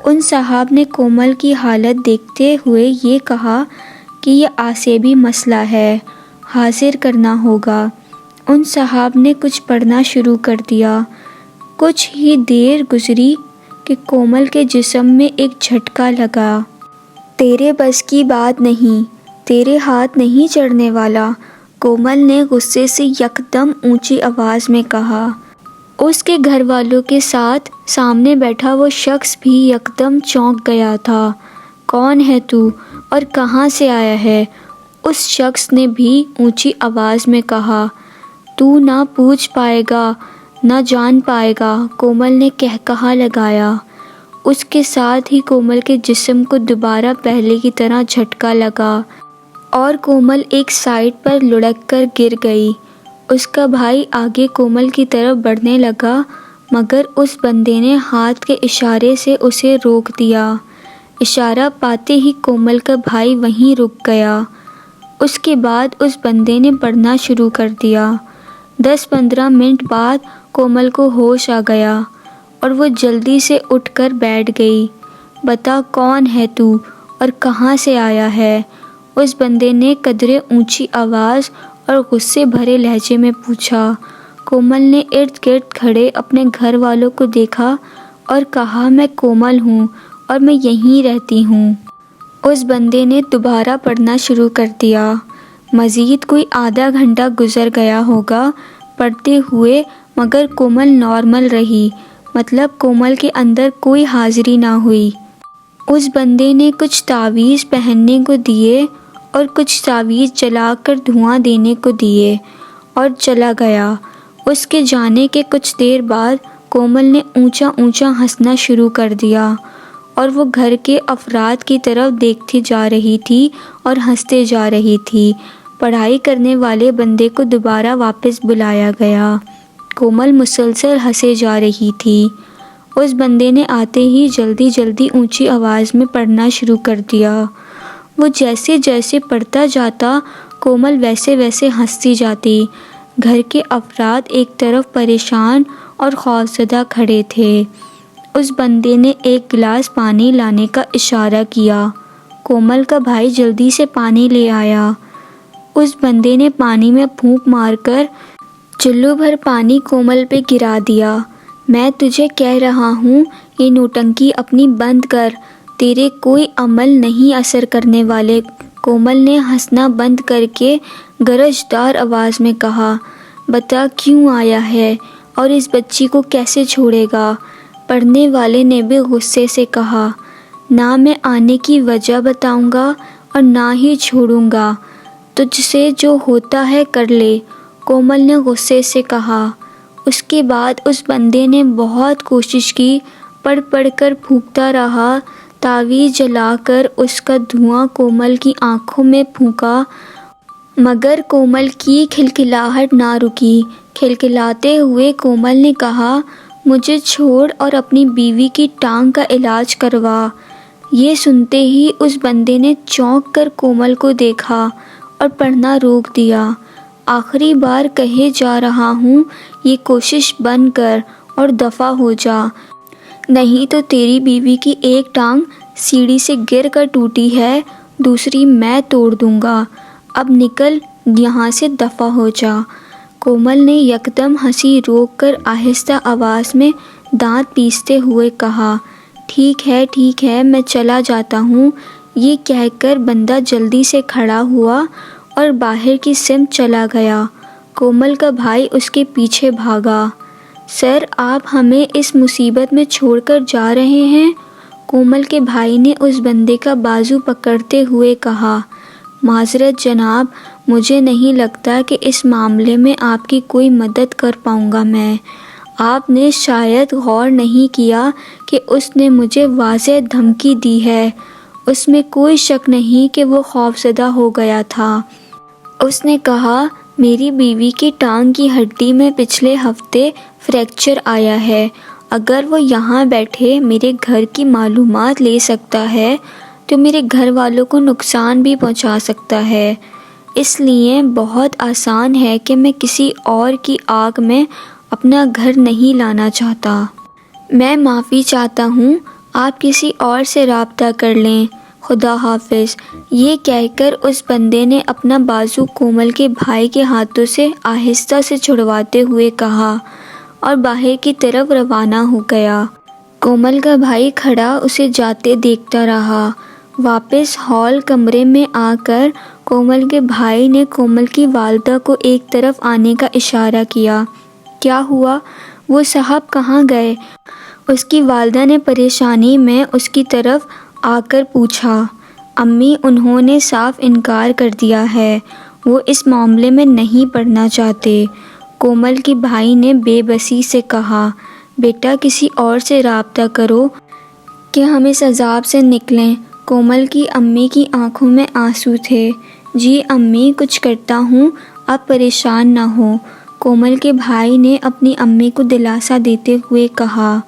ان صاحب نے کومل کی حالت دیکھتے ہوئے یہ کہا کہ یہ اعصابی مسئلہ ہے، حاضر کرنا ہوگا۔ ان صاحب نے کچھ پڑھنا شروع کر دیا۔ کچھ ہی دیر گزری کہ کومل کے جسم میں ایک جھٹکا لگا۔ تیرے بس کی بات نہیں، تیرے ہاتھ نہیں چڑھنے والا، کومل نے غصے سے یکدم اونچی آواز میں کہا۔ اس کے گھر والوں کے ساتھ سامنے بیٹھا وہ شخص بھی یکدم چونک گیا تھا۔ کون ہے تو اور کہاں سے آیا ہے؟ اس شخص نے بھی اونچی آواز میں کہا۔ تو نہ پوچھ پائے گا نہ جان پائے گا، کومل نے کہا لگایا۔ اس کے ساتھ ہی کومل کے جسم کو دوبارہ پہلے کی طرح جھٹکا لگا اور کومل ایک سائیڈ پر لڑک کر گر گئی۔ اس کا بھائی آگے کومل کی طرف بڑھنے لگا مگر اس بندے نے ہاتھ کے اشارے سے اسے روک دیا۔ اشارہ پاتے ہی کومل کا بھائی وہیں رک گیا۔ اس کے بعد اس بندے نے بڑھنا شروع کر دیا۔ 10-15 منٹ بعد کومل کو ہوش آ گیا اور وہ جلدی سے اٹھ کر بیٹھ گئی۔ بتا کون ہے تو اور کہاں سے آیا ہے؟ اس بندے نے قدرے اونچی آواز اور غصے بھرے لہجے میں پوچھا۔ کومل نے ارد گرد کھڑے اپنے گھر والوں کو دیکھا اور کہا، میں کومل ہوں اور میں یہیں رہتی ہوں۔ اس بندے نے دوبارہ پڑھنا شروع کر دیا۔ مزید کوئی آدھا گھنٹہ گزر گیا ہوگا پڑھتے ہوئے مگر کومل نارمل رہی، مطلب کومل کے اندر کوئی حاضری نہ ہوئی۔ اس بندے نے کچھ تعویذ پہننے کو دیے اور کچھ تعویذ جلا کر دھواں دینے کو دیے اور چلا گیا۔ اس کے جانے کے کچھ دیر بعد کومل نے اونچا اونچا ہنسنا شروع کر دیا اور وہ گھر کے افراد کی طرف دیکھتی جا رہی تھی اور ہنستے جا رہی تھی۔ پڑھائی کرنے والے بندے کو دوبارہ واپس بلایا گیا۔ کومل مسلسل ہنسے جا رہی تھی۔ اس بندے نے آتے ہی جلدی جلدی اونچی آواز میں پڑھنا شروع کر دیا۔ وہ جیسے جیسے پڑھتا جاتا کومل ویسے ویسے ہنستی جاتی۔ گھر کے افراد ایک طرف پریشان اور خوفزدہ کھڑے تھے۔ اس بندے نے ایک گلاس پانی لانے کا اشارہ کیا۔ کومل کا بھائی جلدی سے پانی لے آیا۔ اس بندے نے پانی میں پھونک مار کر چلو بھر پانی کومل پہ گرا دیا۔ میں تجھے کہہ رہا ہوں یہ نوٹنکی اپنی بند کر، تیرے کوئی عمل نہیں اثر کرنے والے، کومل نے ہنسنا بند کر کے گرجدار آواز میں کہا۔ بتا کیوں آیا ہے اور اس بچی کو کیسے چھوڑے گا؟ پڑھنے والے نے بھی غصے سے کہا، نہ میں آنے کی وجہ بتاؤں گا اور نہ ہی چھوڑوں گا، تجھ سے جو ہوتا ہے کر لے، کومل نے غصے سے کہا۔ اس کے بعد اس بندے نے بہت کوشش کی، پڑھ پڑھ کر پھونکتا رہا، تعویذ جلا کر اس کا دھواں کومل کی آنکھوں میں پھونکا، مگر کومل کی کھلکھلاہٹ نہ رکی۔ کھلکھلاتے ہوئے کومل نے کہا، مجھے چھوڑ اور اپنی بیوی کی ٹانگ کا علاج کروا۔ یہ سنتے ہی اس بندے نے چونک کر کومل کو دیکھا اور پڑھنا روک دیا۔ آخری بار کہے جا رہا ہوں، یہ کوشش بند کر اور دفع ہو جا، نہیں تو تیری بیوی کی ایک ٹانگ سیڑھی سے گر کر ٹوٹی ہے، دوسری میں توڑ دوں گا، اب نکل یہاں سے، دفع ہو جا۔ کومل نے یکدم ہنسی روک کر آہستہ آواز میں دانت پیستے ہوئے کہا، ٹھیک ہے میں چلا جاتا ہوں۔ یہ کہہ کر بندہ جلدی سے کھڑا ہوا اور باہر کی سمت چلا گیا۔ کومل کا بھائی اس کے پیچھے بھاگا۔ سر، آپ ہمیں اس مصیبت میں چھوڑ کر جا رہے ہیں؟ کومل کے بھائی نے اس بندے کا بازو پکڑتے ہوئے کہا، معذرت جناب، مجھے نہیں لگتا کہ اس معاملے میں آپ کی کوئی مدد کر پاؤں گا میں۔ آپ نے شاید غور نہیں کیا کہ اس نے مجھے واضح دھمکی دی ہے۔ اس میں کوئی شک نہیں کہ وہ خوفزدہ ہو گیا تھا۔ اس نے کہا، میری بیوی کی ٹانگ کی ہڈی میں پچھلے ہفتے فریکچر آیا ہے، اگر وہ یہاں بیٹھے میرے گھر کی معلومات لے سکتا ہے تو میرے گھر والوں کو نقصان بھی پہنچا سکتا ہے، اس لیے بہت آسان ہے کہ میں کسی اور کی آگ میں اپنا گھر نہیں لانا چاہتا۔ میں معافی چاہتا ہوں، آپ کسی اور سے رابطہ کر لیں، خدا حافظ۔ یہ کہہ کر اس بندے نے اپنا بازو کومل کے بھائی کے ہاتھوں سے آہستہ سے چھڑواتے ہوئے کہا اور باہر کی طرف روانہ ہو گیا۔ کومل کا بھائی کھڑا اسے جاتے دیکھتا رہا۔ واپس ہال کمرے میں آ کر کومل کے بھائی نے کومل کی والدہ کو ایک طرف آنے کا اشارہ کیا۔ کیا ہوا؟ وہ صاحب کہاں گئے؟ اس کی والدہ نے پریشانی میں اس کی طرف آ کر پوچھا۔ امی، انہوں نے صاف انکار کر دیا ہے، وہ اس معاملے میں نہیں پڑھنا چاہتے، کومل کے بھائی نے بے بسی سے کہا۔ بیٹا، کسی اور سے رابطہ کرو کہ ہم اس عذاب سے نکلیں۔ کومل کی امی کی آنکھوں میں آنسو تھے۔ جی امی، کچھ کرتا ہوں، آپ پریشان نہ ہوں، کومل کے بھائی نے اپنی امی کو دلاسا دیتے ہوئے کہا۔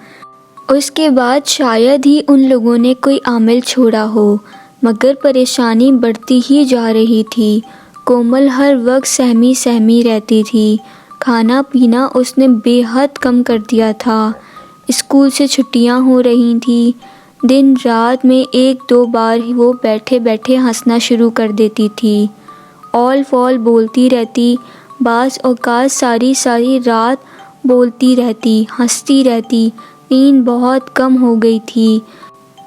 اس کے بعد شاید ہی ان لوگوں نے کوئی عامل چھوڑا ہو، مگر پریشانی بڑھتی ہی جا رہی تھی۔ کومل ہر وقت سہمی سہمی رہتی تھی، کھانا پینا اس نے بے حد کم کر دیا تھا، اسکول سے چھٹیاں ہو رہی تھیں، دن رات میں ایک دو بار وہ بیٹھے بیٹھے ہنسنا شروع کر دیتی تھی، اول فول بولتی رہتی، بعض اوقات ساری ساری رات بولتی رہتی، ہنستی رہتی، نیند بہت کم ہو گئی تھی،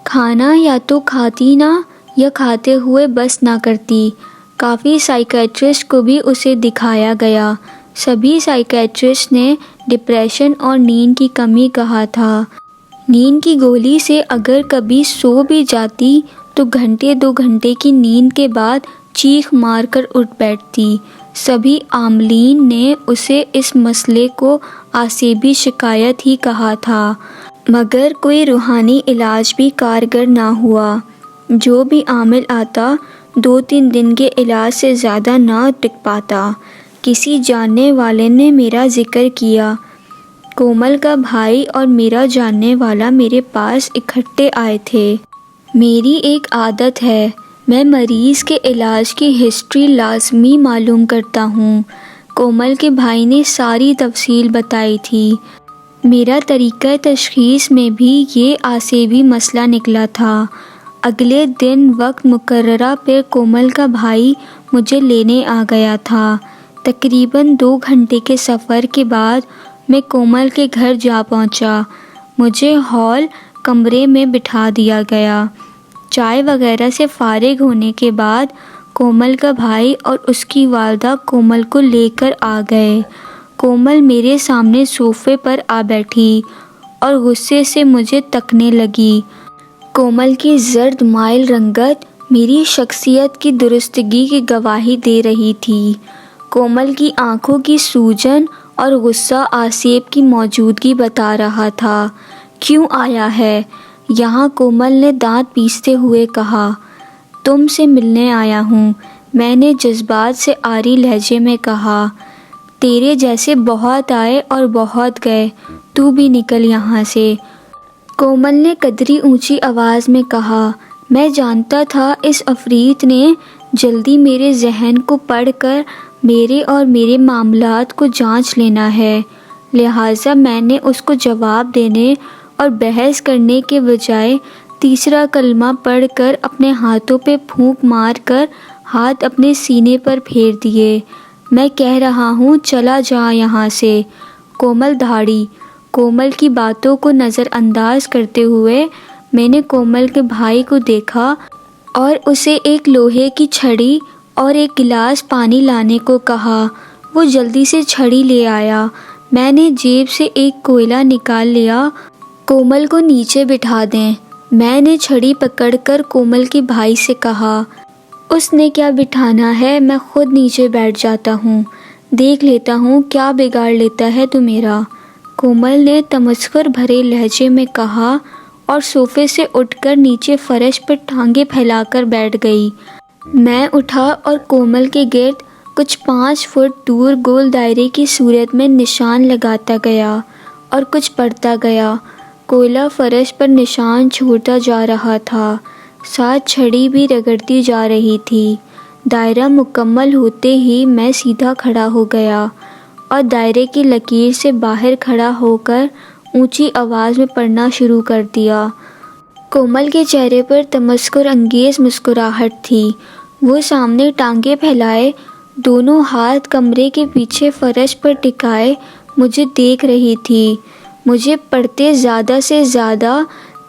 کھانا یا تو کھاتی نہ یا کھاتے ہوئے بس نہ کرتی۔ کافی سائیکیٹرسٹ کو بھی اسے دکھایا گیا، سبھی سائیکیٹرسٹ نے ڈپریشن اور نیند کی کمی کہا تھا۔ نیند کی گولی سے اگر کبھی سو بھی جاتی تو گھنٹے 2 گھنٹے کی نیند کے بعد چیخ مار کر اٹھ بیٹھتی۔ سبھی عاملین نے اسے اس مسئلے کو اعصابی شکایت ہی کہا تھا، مگر کوئی روحانی علاج بھی کارگر نہ ہوا۔ جو بھی عامل آتا 2-3 دن کے علاج سے زیادہ نہ ٹک پاتا۔ کسی جاننے والے نے میرا ذکر کیا، کومل کا بھائی اور میرا جاننے والا میرے پاس اکٹھے آئے تھے۔ میری ایک عادت ہے، میں مریض کے علاج کی ہسٹری لازمی معلوم کرتا ہوں۔ کومل کے بھائی نے ساری تفصیل بتائی تھی۔ میرا طریقہ تشخیص میں بھی یہ اعصابی مسئلہ نکلا تھا۔ اگلے دن وقت مقررہ پر کومل کا بھائی مجھے لینے آ گیا تھا۔ تقریباً 2 گھنٹے کے سفر کے بعد میں کومل کے گھر جا پہنچا۔ مجھے ہال کمرے میں بٹھا دیا گیا۔ چائے وغیرہ سے فارغ ہونے کے بعد کومل کا بھائی اور اس کی والدہ کومل کو لے کر آ گئے۔ کومل میرے سامنے صوفے پر آ بیٹھی اور غصے سے مجھے تکنے لگی۔ کومل کی زرد مائل رنگت میری شخصیت کی درستگی کی گواہی دے رہی تھی۔ کومل کی آنکھوں کی سوجن اور غصہ آصف کی موجودگی بتا رہا تھا۔ کیوں آیا ہے یہاں؟ کومل نے دانت پیستے ہوئے کہا۔ تم سے ملنے آیا ہوں، میں نے جذبات سے عاری لہجے میں کہا۔ تیرے جیسے بہت آئے اور بہت گئے، تو بھی نکل یہاں سے، کومل نے قدری اونچی آواز میں کہا۔ میں جانتا تھا اس عفریت نے جلدی میرے ذہن کو پڑھ کر میرے اور میرے معاملات کو جانچ لینا ہے، لہٰذا میں نے اس کو جواب دینے اور بحث کرنے کے بجائے تیسرا کلمہ پڑھ کر اپنے ہاتھوں پہ پھونک مار کر ہاتھ اپنے سینے پر پھیر دیے۔ میں کہہ رہا ہوں چلا جا یہاں سے، کومل دھاڑی۔ کومل کی باتوں کو نظر انداز کرتے ہوئے میں نے کومل کے بھائی کو دیکھا اور اسے ایک لوہے کی چھڑی اور ایک گلاس پانی لانے کو کہا۔ وہ جلدی سے چھڑی لے آیا۔ میں نے جیب سے ایک کوئلہ نکال لیا۔ کومل کو نیچے بٹھا دیں، میں نے چھڑی پکڑ کر کومل کے بھائی سے کہا۔ اس نے کیا بٹھانا ہے، میں خود نیچے بیٹھ جاتا ہوں، دیکھ لیتا ہوں کیا بگاڑ لیتا ہے تو میرا، کومل نے تمسخر بھرے لہجے میں کہا اور صوفے سے اٹھ کر نیچے فرش پر ٹانگیں پھیلا کر بیٹھ گئی۔ میں اٹھا اور کومل کے گرد کچھ 5 فٹ دور گول دائرے کی صورت میں نشان لگاتا گیا اور کچھ پڑھتا گیا۔ کوئلہ فرش پر نشان چھوڑتا جا رہا تھا، ساتھ چھڑی بھی رگڑتی جا رہی تھی۔ دائرہ مکمل ہوتے ہی میں سیدھا کھڑا ہو گیا اور دائرے کی لکیر سے باہر کھڑا ہو کر اونچی آواز میں پڑھنا شروع کر دیا۔ کومل کے چہرے پر تمسخر انگیز مسکراہٹ تھی۔ وہ سامنے ٹانگیں پھیلائے، دونوں ہاتھ کمرے کے پیچھے فرش پر ٹکائے مجھے دیکھ رہی تھی۔ مجھے پڑھتے زیادہ سے زیادہ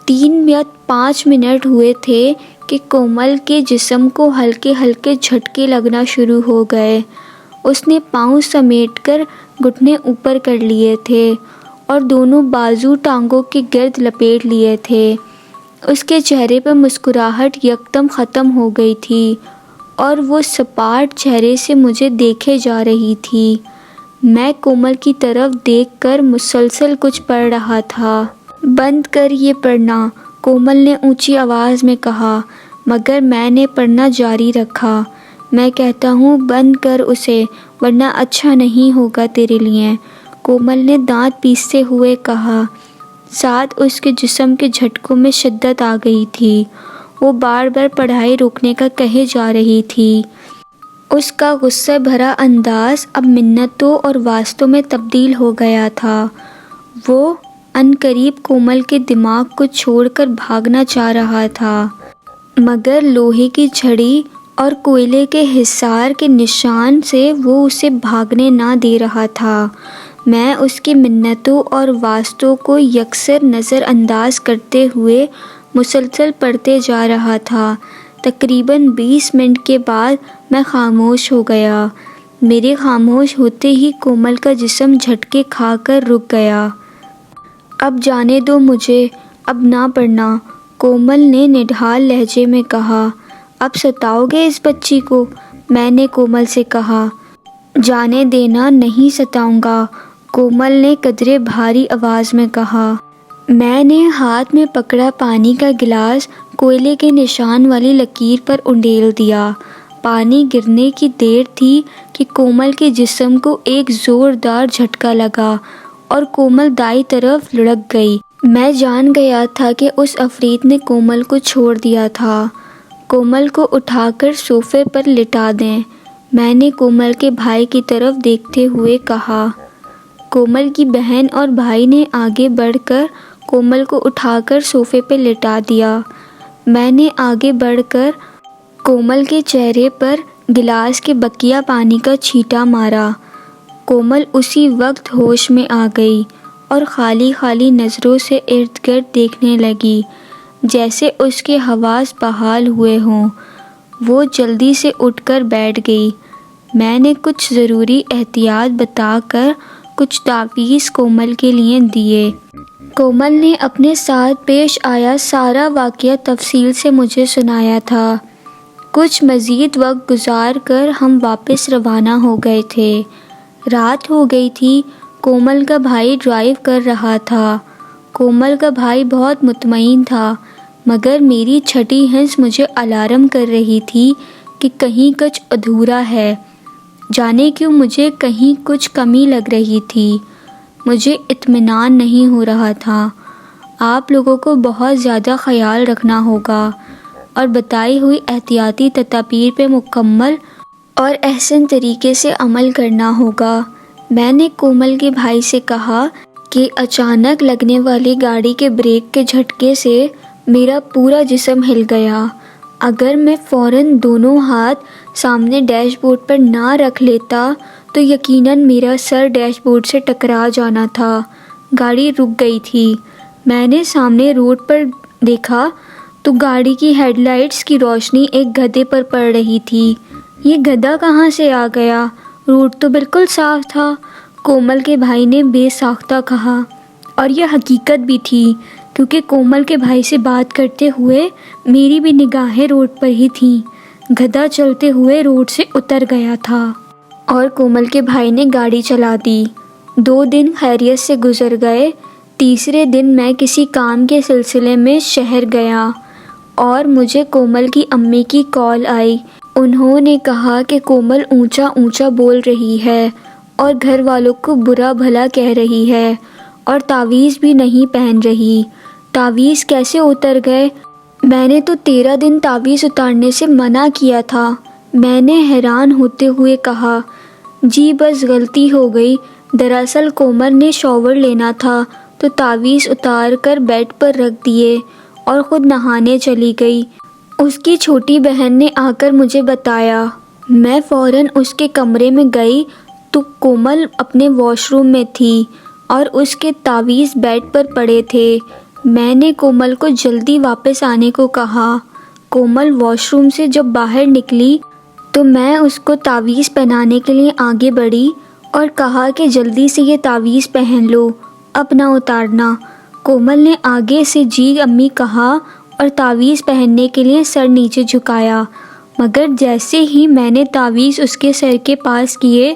3 یا 5 منٹ ہوئے تھے کہ کومل کے جسم کو ہلکے ہلکے جھٹکے لگنا شروع ہو گئے۔ اس نے پاؤں سمیٹ کر گھٹنے اوپر کر لیے تھے اور دونوں بازو ٹانگوں کے گرد لپیٹ لیے تھے۔ اس کے چہرے پر مسکراہٹ یکدم ختم ہو گئی تھی اور وہ سپاٹ چہرے سے مجھے دیکھے جا رہی تھی۔ میں کومل کی طرف دیکھ کر مسلسل کچھ پڑھ رہا تھا۔ بند کر یہ پڑھنا، کومل نے اونچی آواز میں کہا، مگر میں نے پڑھنا جاری رکھا۔ میں کہتا ہوں بند کر اسے، ورنہ اچھا نہیں ہوگا تیرے لیے، کومل نے دانت پیستے ہوئے کہا۔ ساتھ اس کے جسم کے جھٹکوں میں شدت آ گئی تھی۔ وہ بار بار پڑھائی روکنے کا کہے جا رہی تھی۔ اس کا غصہ بھرا انداز اب منتوں اور واسطوں میں تبدیل ہو گیا تھا۔ وہ عنقریب کومل کے دماغ کو چھوڑ کر بھاگنا چاہ رہا تھا، مگر لوہے کی چھڑی اور کوئلے کے حصار کے نشان سے وہ اسے بھاگنے نہ دے رہا تھا۔ میں اس کی منتوں اور واسطوں کو یکسر نظر انداز کرتے ہوئے مسلسل پڑھتے جا رہا تھا۔ تقریباً 20 منٹ کے بعد میں خاموش ہو گیا۔ میرے خاموش ہوتے ہی کومل کا جسم جھٹکے کھا کر رک گیا۔ اب جانے دو مجھے، اب نہ پڑھنا، کومل نے نڈھال لہجے میں کہا۔ اب ستاؤ گے اس بچی کو؟ میں نے کومل سے کہا۔ جانے دینا، نہیں ستاؤں گا، کومل نے قدرے بھاری آواز میں کہا۔ میں نے ہاتھ میں پکڑا پانی کا گلاس کوئلے کے نشان والی لکیر پر انڈیل دیا۔ پانی گرنے کی دیر تھی کہ کومل کے جسم کو ایک زوردار جھٹکا لگا اور کومل دائیں طرف لڑک گئی۔ میں جان گیا تھا کہ اس عفریت نے کومل کو چھوڑ دیا تھا۔ کومل کو اٹھا کر صوفے پر لٹا دیں، میں نے کومل کے بھائی کی طرف دیکھتے ہوئے کہا۔ کومل کی بہن اور بھائی نے آگے بڑھ کر کومل کو اٹھا کر صوفے پہ لٹا دیا۔ میں نے آگے بڑھ کر کومل کے چہرے پر گلاس کے بقیہ پانی کا چھینٹا مارا۔ کومل اسی وقت ہوش میں آ گئی اور خالی خالی نظروں سے ارد گرد دیکھنے لگی، جیسے اس کے حواس بحال ہوئے ہوں۔ وہ جلدی سے اٹھ کر بیٹھ گئی۔ میں نے کچھ ضروری احتیاط بتا کر کچھ تعویذ کومل کے لیے دیے۔ کومل نے اپنے ساتھ پیش آیا سارا واقعہ تفصیل سے مجھے سنایا تھا۔ کچھ مزید وقت گزار کر ہم واپس روانہ ہو گئے تھے۔ رات ہو گئی تھی۔ کومل کا بھائی ڈرائیو کر رہا تھا۔ کومل کا بھائی بہت مطمئن تھا، مگر میری چھٹی ہنس مجھے الارم کر رہی تھی کہ کہیں کچھ ادھورا ہے۔ جانے کیوں مجھے کہیں کچھ کمی لگ رہی تھی۔ مجھے اطمینان نہیں ہو رہا تھا۔ آپ لوگوں کو بہت زیادہ خیال رکھنا ہوگا اور بتائی ہوئی احتیاطی تدابیر پہ مکمل اور احسن طریقے سے عمل کرنا ہوگا۔ میں نے کومل کے بھائی سے کہا کہ اچانک لگنے والی گاڑی کے بریک کے جھٹکے سے میرا پورا جسم ہل گیا۔ اگر میں فوراً دونوں ہاتھ سامنے ڈیش بورڈ پر نہ رکھ لیتا تو یقیناً میرا سر ڈیش بورڈ سے ٹکرا جانا تھا۔ گاڑی رک گئی تھی۔ میں نے سامنے روڈ پر دیکھا تو گاڑی کی ہیڈ لائٹس کی روشنی ایک گدھے پر پڑ رہی تھی۔ یہ گدھا کہاں سے آ گیا؟ روڈ تو بالکل صاف تھا، کومل کے بھائی نے بے ساختہ کہا۔ اور یہ حقیقت بھی تھی، کیونکہ کومل کے بھائی سے بات کرتے ہوئے میری بھی نگاہیں روڈ پر ہی تھیں۔ گدھا چلتے ہوئے روڈ سے اتر گیا تھا اور کومل کے بھائی نے گاڑی چلا دی۔ 2 دن خیریت سے گزر گئے۔ تیسرے دن میں کسی کام کے سلسلے میں شہر گیا اور مجھے کومل کی امی کی کال آئی۔ انہوں نے کہا کہ کومل اونچا اونچا بول رہی ہے اور گھر والوں کو برا بھلا کہہ رہی ہے اور تعویذ بھی نہیں پہن رہی۔ تعویذ کیسے اتر گئے؟ میں نے تو 13 دن تعویذ اتارنے سے منع کیا تھا۔ میں نے حیران ہوتے ہوئے کہا، جی بس غلطی ہو گئی۔ دراصل کومل نے شاور لینا تھا تو تعویذ اتار کر بیڈ پر رکھ دیے اور خود نہانے چلی گئی۔ اس کی چھوٹی بہن نے آ کر مجھے بتایا۔ میں فوراً اس کے کمرے میں گئی تو کومل اپنے واش روم میں تھی اور اس کے تعویذ بیڈ پر پڑے تھے۔ میں نے کومل کو جلدی واپس آنے کو کہا۔ کومل واش روم سے جب باہر نکلی تو میں اس کو تعویذ پہنانے کے لیے آگے بڑھی اور کہا کہ جلدی سے یہ تعویذ پہن لو، اب نہ اتارنا۔ کومل نے آگے سے جی امی کہا اور تعویذ پہننے کے لیے سر نیچے جھکایا، مگر جیسے ہی میں نے تعویذ اس کے سر کے پاس کیے،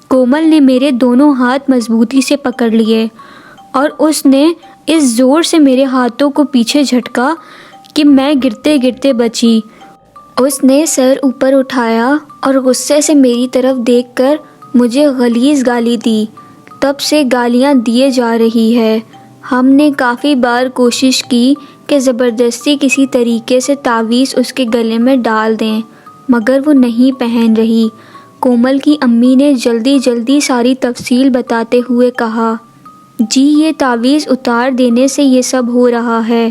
کومل نے میرے دونوں ہاتھ مضبوطی سے پکڑ لیے اور اس نے اس زور سے میرے ہاتھوں کو پیچھے جھٹکا کہ میں گرتے گرتے بچی۔ اس نے سر اوپر اٹھایا اور غصے سے میری طرف دیکھ کر مجھے غلیظ گالی دی۔ تب سے گالیاں دیے جا رہی ہے۔ ہم نے کافی بار کوشش کی کہ زبردستی کسی طریقے سے تعویذ اس کے گلے میں ڈال دیں، مگر وہ نہیں پہن رہی۔ کومل کی امی نے جلدی جلدی ساری تفصیل بتاتے ہوئے کہا، جی یہ تعویذ اتار دینے سے یہ سب ہو رہا ہے،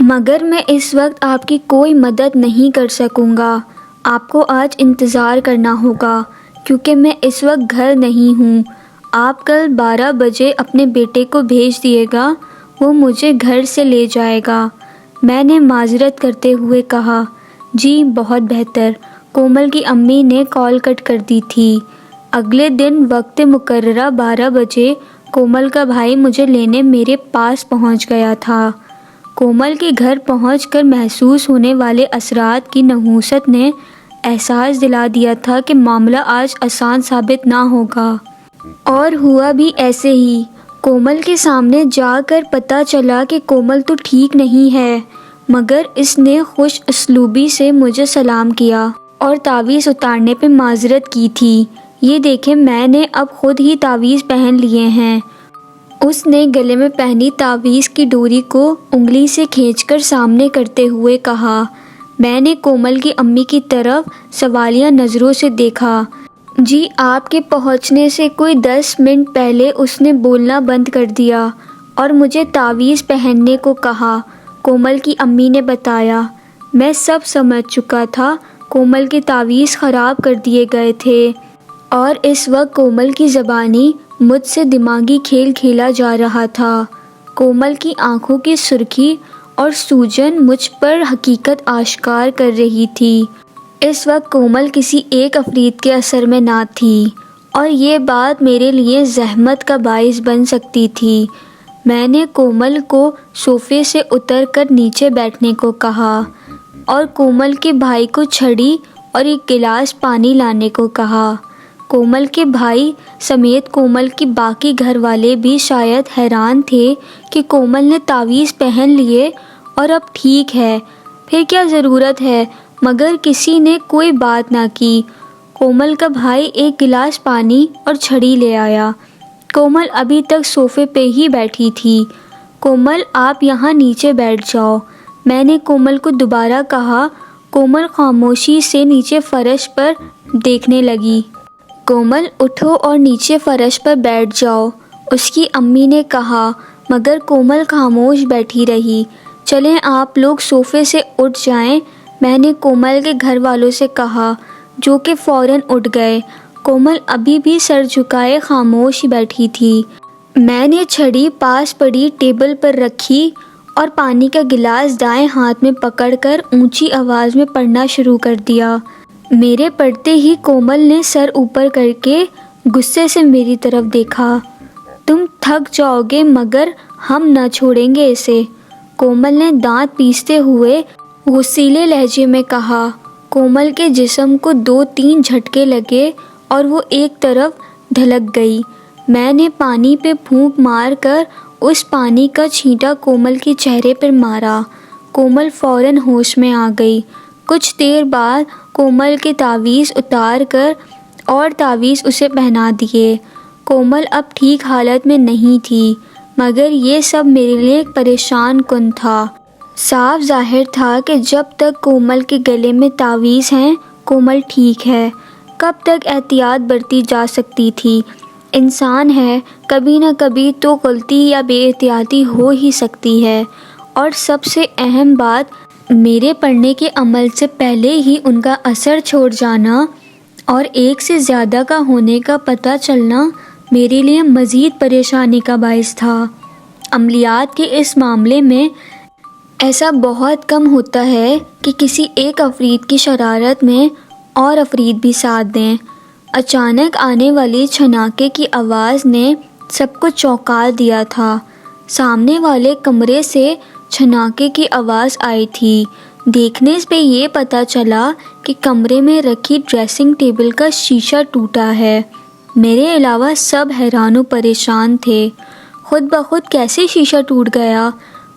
مگر میں اس وقت آپ کی کوئی مدد نہیں کر سکوں گا۔ آپ کو آج انتظار کرنا ہوگا کیونکہ میں اس وقت گھر نہیں ہوں۔ آپ کل 12 بجے اپنے بیٹے کو بھیج دیے گا، وہ مجھے گھر سے لے جائے گا۔ میں نے معذرت کرتے ہوئے کہا، جی بہت بہتر۔ کومل کی امی نے کال کٹ کر دی تھی۔ اگلے دن وقت مقررہ 12 بجے کومل کا بھائی مجھے لینے میرے پاس پہنچ گیا تھا۔ کومل کے گھر پہنچ کر محسوس ہونے والے اثرات کی نحوست نے احساس دلا دیا تھا کہ معاملہ آج آسان ثابت نہ ہوگا، اور ہوا بھی ایسے ہی۔ کومل کے سامنے جا کر پتہ چلا کہ کومل تو ٹھیک نہیں ہے، مگر اس نے خوش اسلوبی سے مجھے سلام کیا اور تعویذ اتارنے پہ معذرت کی تھی۔ یہ دیکھیں میں نے اب خود ہی تعویذ پہن لیے ہیں۔ اس نے گلے میں پہنی تعویذ کی ڈوری کو انگلی سے کھینچ کر سامنے کرتے ہوئے کہا۔ میں نے کومل کی امی کی طرف سوالیہ نظروں سے دیکھا۔ جی آپ کے پہنچنے سے کوئی 10 منٹ پہلے اس نے بولنا بند کر دیا اور مجھے تعویذ پہننے کو کہا، کومل کی امی نے بتایا۔ میں سب سمجھ چکا تھا۔ کومل کے تعویذ خراب کر دیے گئے تھے اور اس وقت کومل کی زبانی مجھ سے دماغی کھیل کھیلا جا رہا تھا۔ کومل کی آنکھوں کی سرخی اور سوجن مجھ پر حقیقت آشکار کر رہی تھی۔ اس وقت کومل کسی ایک افرید کے اثر میں نہ تھی اور یہ بات میرے لیے زحمت کا باعث بن سکتی تھی۔ میں نے کومل کو صوفے سے اتر کر نیچے بیٹھنے کو کہا اور کومل کے بھائی کو چھڑی اور ایک گلاس پانی لانے کو کہا۔ کومل کے بھائی سمیت کومل کے باقی گھر والے بھی شاید حیران تھے کہ کومل نے تعویذ پہن لیے اور اب ٹھیک ہے، پھر کیا ضرورت ہے، مگر کسی نے کوئی بات نہ کی۔ کومل کا بھائی ایک گلاس پانی اور چھڑی لے آیا۔ کومل ابھی تک صوفے پہ ہی بیٹھی تھی۔ کومل آپ یہاں نیچے بیٹھ جاؤ، میں نے کومل کو دوبارہ کہا۔ کومل خاموشی سے نیچے فرش پر دیکھنے لگی۔ کومل اٹھو اور نیچے فرش پر بیٹھ جاؤ، اس کی امی نے کہا، مگر کومل خاموش بیٹھی رہی۔ چلیں آپ لوگ صوفے سے اٹھ جائیں، میں نے کومل کے گھر والوں سے کہا، جو کہ فوراً اٹھ گئے۔ کومل ابھی بھی سر جھکائے خاموش بیٹھی تھی۔ میں نے چھڑی پاس پڑی ٹیبل پر رکھی اور پانی کا گلاس دائیں ہاتھ میں پکڑ کر اونچی آواز میں پڑھنا شروع کر دیا۔ میرے پڑھتے ہی کومل نے سر اوپر کر کے غصے سے میری طرف دیکھا۔ تم تھک جاؤ گے مگر ہم نہ چھوڑیں گے اسے، کومل نے دانت پیستے ہوئے غصیلے لہجے میں کہا۔ کومل کے جسم کو 2-3 جھٹکے لگے اور وہ ایک طرف ڈھلک گئی۔ میں نے پانی پہ پھونک مار کر اس پانی کا چھینٹا کومل کے چہرے پر مارا۔ کومل فوراً ہوش میں آ گئی۔ کچھ دیر بعد کومل کے تعویذ اتار کر اور تعویذ اسے پہنا دیے۔ کومل اب ٹھیک حالت میں نہیں تھی، مگر یہ سب میرے لیے پریشان کن تھا۔ صاف ظاہر تھا کہ جب تک کومل کے گلے میں تعویذ ہیں کومل ٹھیک ہے۔ کب تک احتیاط برتی جا سکتی تھی؟ انسان ہے، کبھی نہ کبھی تو غلطی یا بے احتیاطی ہو ہی سکتی ہے۔ اور سب سے اہم بات، میرے پڑھنے کے عمل سے پہلے ہی ان کا اثر چھوڑ جانا اور ایک سے زیادہ کا ہونے کا پتہ چلنا میرے لیے مزید پریشانی کا باعث تھا۔ عملیات کے اس معاملے میں ایسا بہت کم ہوتا ہے کہ کسی ایک افرید کی شرارت میں اور افرید بھی ساتھ دیں۔ اچانک آنے والی چھناکے کی آواز نے سب کو چونکا دیا تھا۔ سامنے والے کمرے سے چھناکے کی آواز آئی تھی۔ دیکھنے پہ یہ پتہ چلا کہ کمرے میں رکھی ڈریسنگ ٹیبل کا شیشہ ٹوٹا ہے۔ میرے علاوہ سب حیران و پریشان تھے۔ خود بخود کیسے شیشہ ٹوٹ گیا؟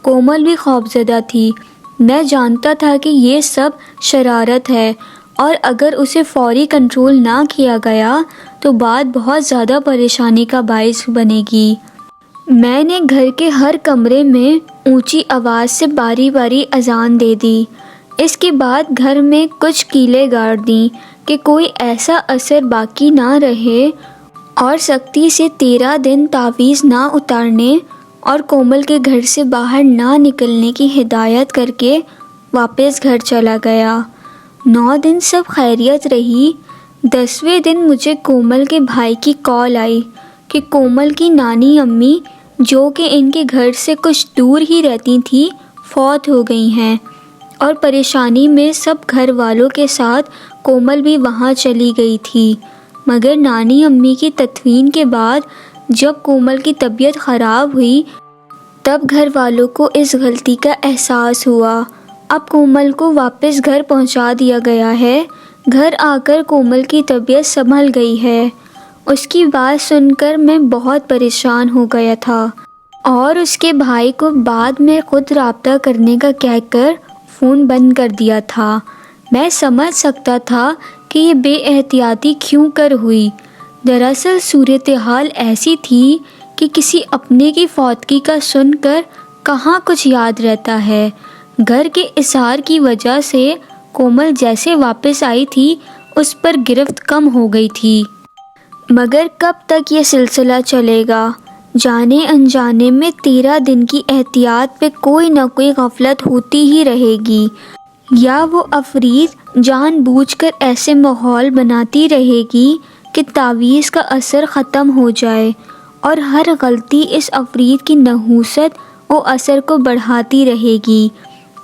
کومل بھی خوفزدہ تھی۔ میں جانتا تھا کہ یہ سب شرارت ہے اور اگر اسے فوری کنٹرول نہ کیا گیا تو بات بہت زیادہ پریشانی کا باعث بنے گی۔ میں نے گھر کے ہر کمرے میں اونچی آواز سے باری باری اذان دے دی۔ اس کے بعد گھر میں کچھ کیلیں گاڑ دیں کہ کوئی ایسا اثر باقی نہ رہے، اور سختی سے 13 دن تعویذ نہ اتارنے اور کومل کے گھر سے باہر نہ نکلنے کی ہدایت کر کے واپس گھر چلا گیا۔ 9 دن سب خیریت رہی۔ 10ویں دن مجھے کومل کے بھائی کی کال آئی کہ کومل کی نانی امی، جو کہ ان کے گھر سے کچھ دور ہی رہتی تھی، فوت ہو گئی ہیں، اور پریشانی میں سب گھر والوں کے ساتھ کومل بھی وہاں چلی گئی تھی۔ مگر نانی امی کی تدفین کے بعد جب کومل کی طبیعت خراب ہوئی تب گھر والوں کو اس غلطی کا احساس ہوا۔ اب کومل کو واپس گھر پہنچا دیا گیا ہے۔ گھر آ کر کومل کی طبیعت سنبھل گئی ہے۔ اس کی بات سن کر میں بہت پریشان ہو گیا تھا اور اس کے بھائی کو بعد میں خود رابطہ کرنے کا کہہ کر فون بند کر دیا تھا۔ میں سمجھ سکتا تھا کہ یہ بے احتیاطی کیوں کر ہوئی۔ دراصل صورتحال ایسی تھی کہ کسی اپنے کی فوتگی کا سن کر کہاں کچھ یاد رہتا ہے۔ گھر کے اثار کی وجہ سے کومل جیسے واپس آئی تھی اس پر گرفت کم ہو گئی تھی۔ مگر کب تک یہ سلسلہ چلے گا؟ جانے انجانے میں 13 دن کی احتیاط پہ کوئی نہ کوئی غفلت ہوتی ہی رہے گی، یا وہ افرید جان بوجھ کر ایسے ماحول بناتی رہے گی کہ تعویذ کا اثر ختم ہو جائے، اور ہر غلطی اس افرید کی نحوست و اثر کو بڑھاتی رہے گی۔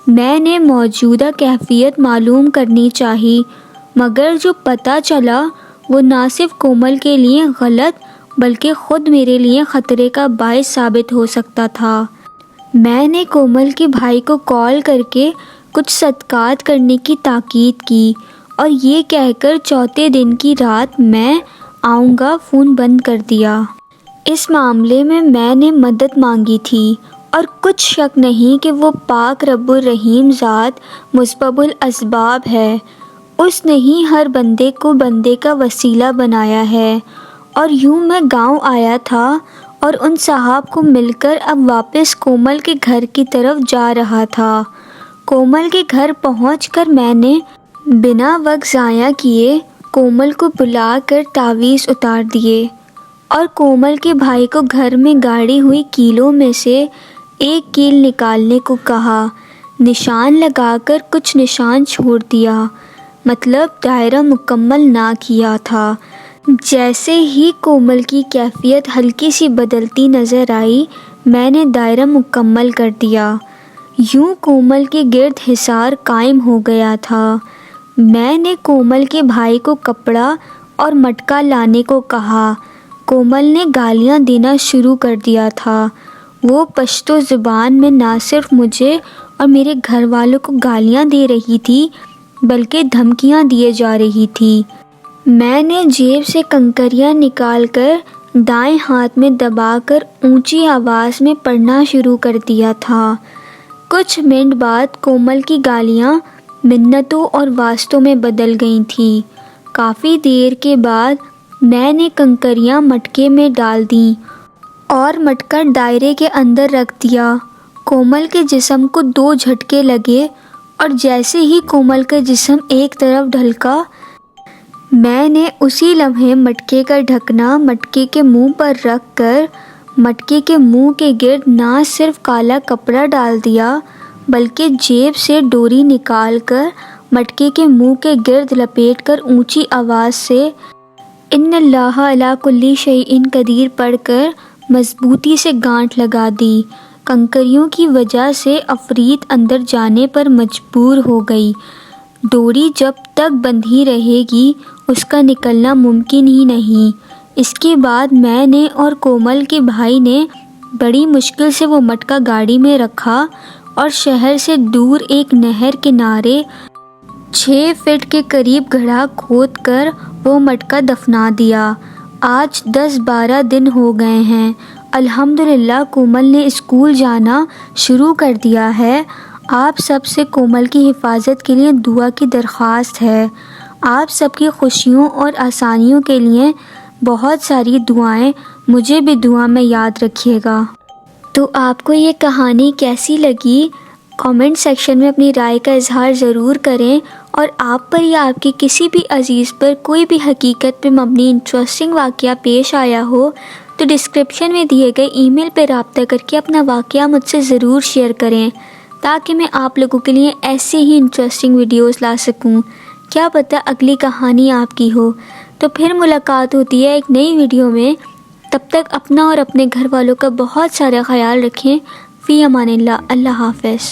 میں نے موجودہ کیفیت معلوم کرنی چاہی، مگر جو پتہ چلا وہ نہ صرف کومل کے لیے غلط بلکہ خود میرے لیے خطرے کا باعث ثابت ہو سکتا تھا۔ میں نے کومل کے بھائی کو کال کر کے کچھ صدقات کرنے کی تاکید کی اور یہ کہہ کر چوتھے دن کی رات میں آؤں گا فون بند کر دیا۔ اس معاملے میں نے مدد مانگی تھی اور کچھ شک نہیں کہ وہ پاک رب الرحیم ذات مسبب الاسباب ہے۔ اس نے ہی ہر بندے کو بندے کا وسیلہ بنایا ہے۔ اور یوں میں گاؤں آیا تھا اور ان صاحب کو مل کر اب واپس کومل کے گھر کی طرف جا رہا تھا۔ کومل کے گھر پہنچ کر میں نے بنا وقت ضائع کیے کومل کو بلا کر تعویذ اتار دیے اور کومل کے بھائی کو گھر میں گاڑی ہوئی کیلوں میں سے ایک کیل نکالنے کو کہا۔ نشان لگا کر کچھ نشان چھوڑ دیا، مطلب دائرہ مکمل نہ کیا تھا۔ جیسے ہی کومل کی کیفیت ہلکی سی بدلتی نظر آئی میں نے دائرہ مکمل کر دیا۔ یوں کومل کے گرد حصار قائم ہو گیا تھا۔ میں نے کومل کے بھائی کو کپڑا اور مٹکا لانے کو کہا۔ کومل نے گالیاں دینا شروع کر دیا تھا۔ وہ پشتو زبان میں نہ صرف مجھے اور میرے گھر والوں کو گالیاں دے رہی تھی بلکہ دھمکیاں دیے جا رہی تھی۔ میں نے جیب سے کنکریاں نکال کر دائیں ہاتھ میں دبا کر اونچی آواز میں پڑھنا شروع کر دیا تھا۔ کچھ منٹ بعد کومل کی گالیاں منتوں اور واسطوں میں بدل گئی تھیں۔ کافی دیر کے بعد میں نے کنکریاں مٹکے میں ڈال دیں اور مٹکا دائرے کے اندر رکھ دیا۔ کومل کے جسم کو 2 جھٹکے لگے اور جیسے ہی کومل کا جسم ایک طرف ڈھلکا میں نے اسی لمحے مٹکے کا ڈھکنا مٹکے کے منہ پر رکھ کر مٹکے کے منہ کے گرد نہ صرف کالا کپڑا ڈال دیا بلکہ جیب سے ڈوری نکال کر مٹکے کے منہ کے گرد لپیٹ کر اونچی آواز سے ان اللہ علی کل شیء قدیر پڑھ کر مضبوطی سے گانٹھ لگا دی۔ کنکریوں کی وجہ سے عفریت اندر جانے پر مجبور ہو گئی۔ ڈوری جب تک بندھی رہے گی اس کا نکلنا ممکن ہی نہیں۔ اس کے بعد میں نے اور کومل کے بھائی نے بڑی مشکل سے وہ مٹکا گاڑی میں رکھا اور شہر سے دور ایک نہر کنارے 6 فٹ کے قریب گڑھا کھود کر وہ مٹکا دفنا دیا۔ آج 10-12 دن ہو گئے ہیں۔ الحمدللہ کومل نے اسکول جانا شروع کر دیا ہے۔ آپ سب سے کومل کی حفاظت کے لیے دعا کی درخواست ہے۔ آپ سب کی خوشیوں اور آسانیوں کے لیے بہت ساری دعائیں، مجھے بھی دعا میں یاد رکھیے گا۔ تو آپ کو یہ کہانی کیسی لگی؟ کامنٹ سیکشن میں اپنی رائے کا اظہار ضرور کریں، اور آپ پر یا آپ کے کسی بھی عزیز پر کوئی بھی حقیقت پہ مبنی انٹرسٹنگ واقعہ پیش آیا ہو تو ڈسکرپشن میں دیے گئے ای میل پہ رابطہ کر کے اپنا واقعہ مجھ سے ضرور شیئر کریں تاکہ میں آپ لوگوں کے لیے ایسے ہی انٹرسٹنگ ویڈیوز لا سکوں۔ کیا پتہ اگلی کہانی آپ کی ہو۔ تو پھر ملاقات ہوتی ہے ایک نئی ویڈیو میں۔ تب تک اپنا اور اپنے گھر والوں کا بہت سارا خیال رکھیں۔ فی امان اللہ۔ اللہ حافظ۔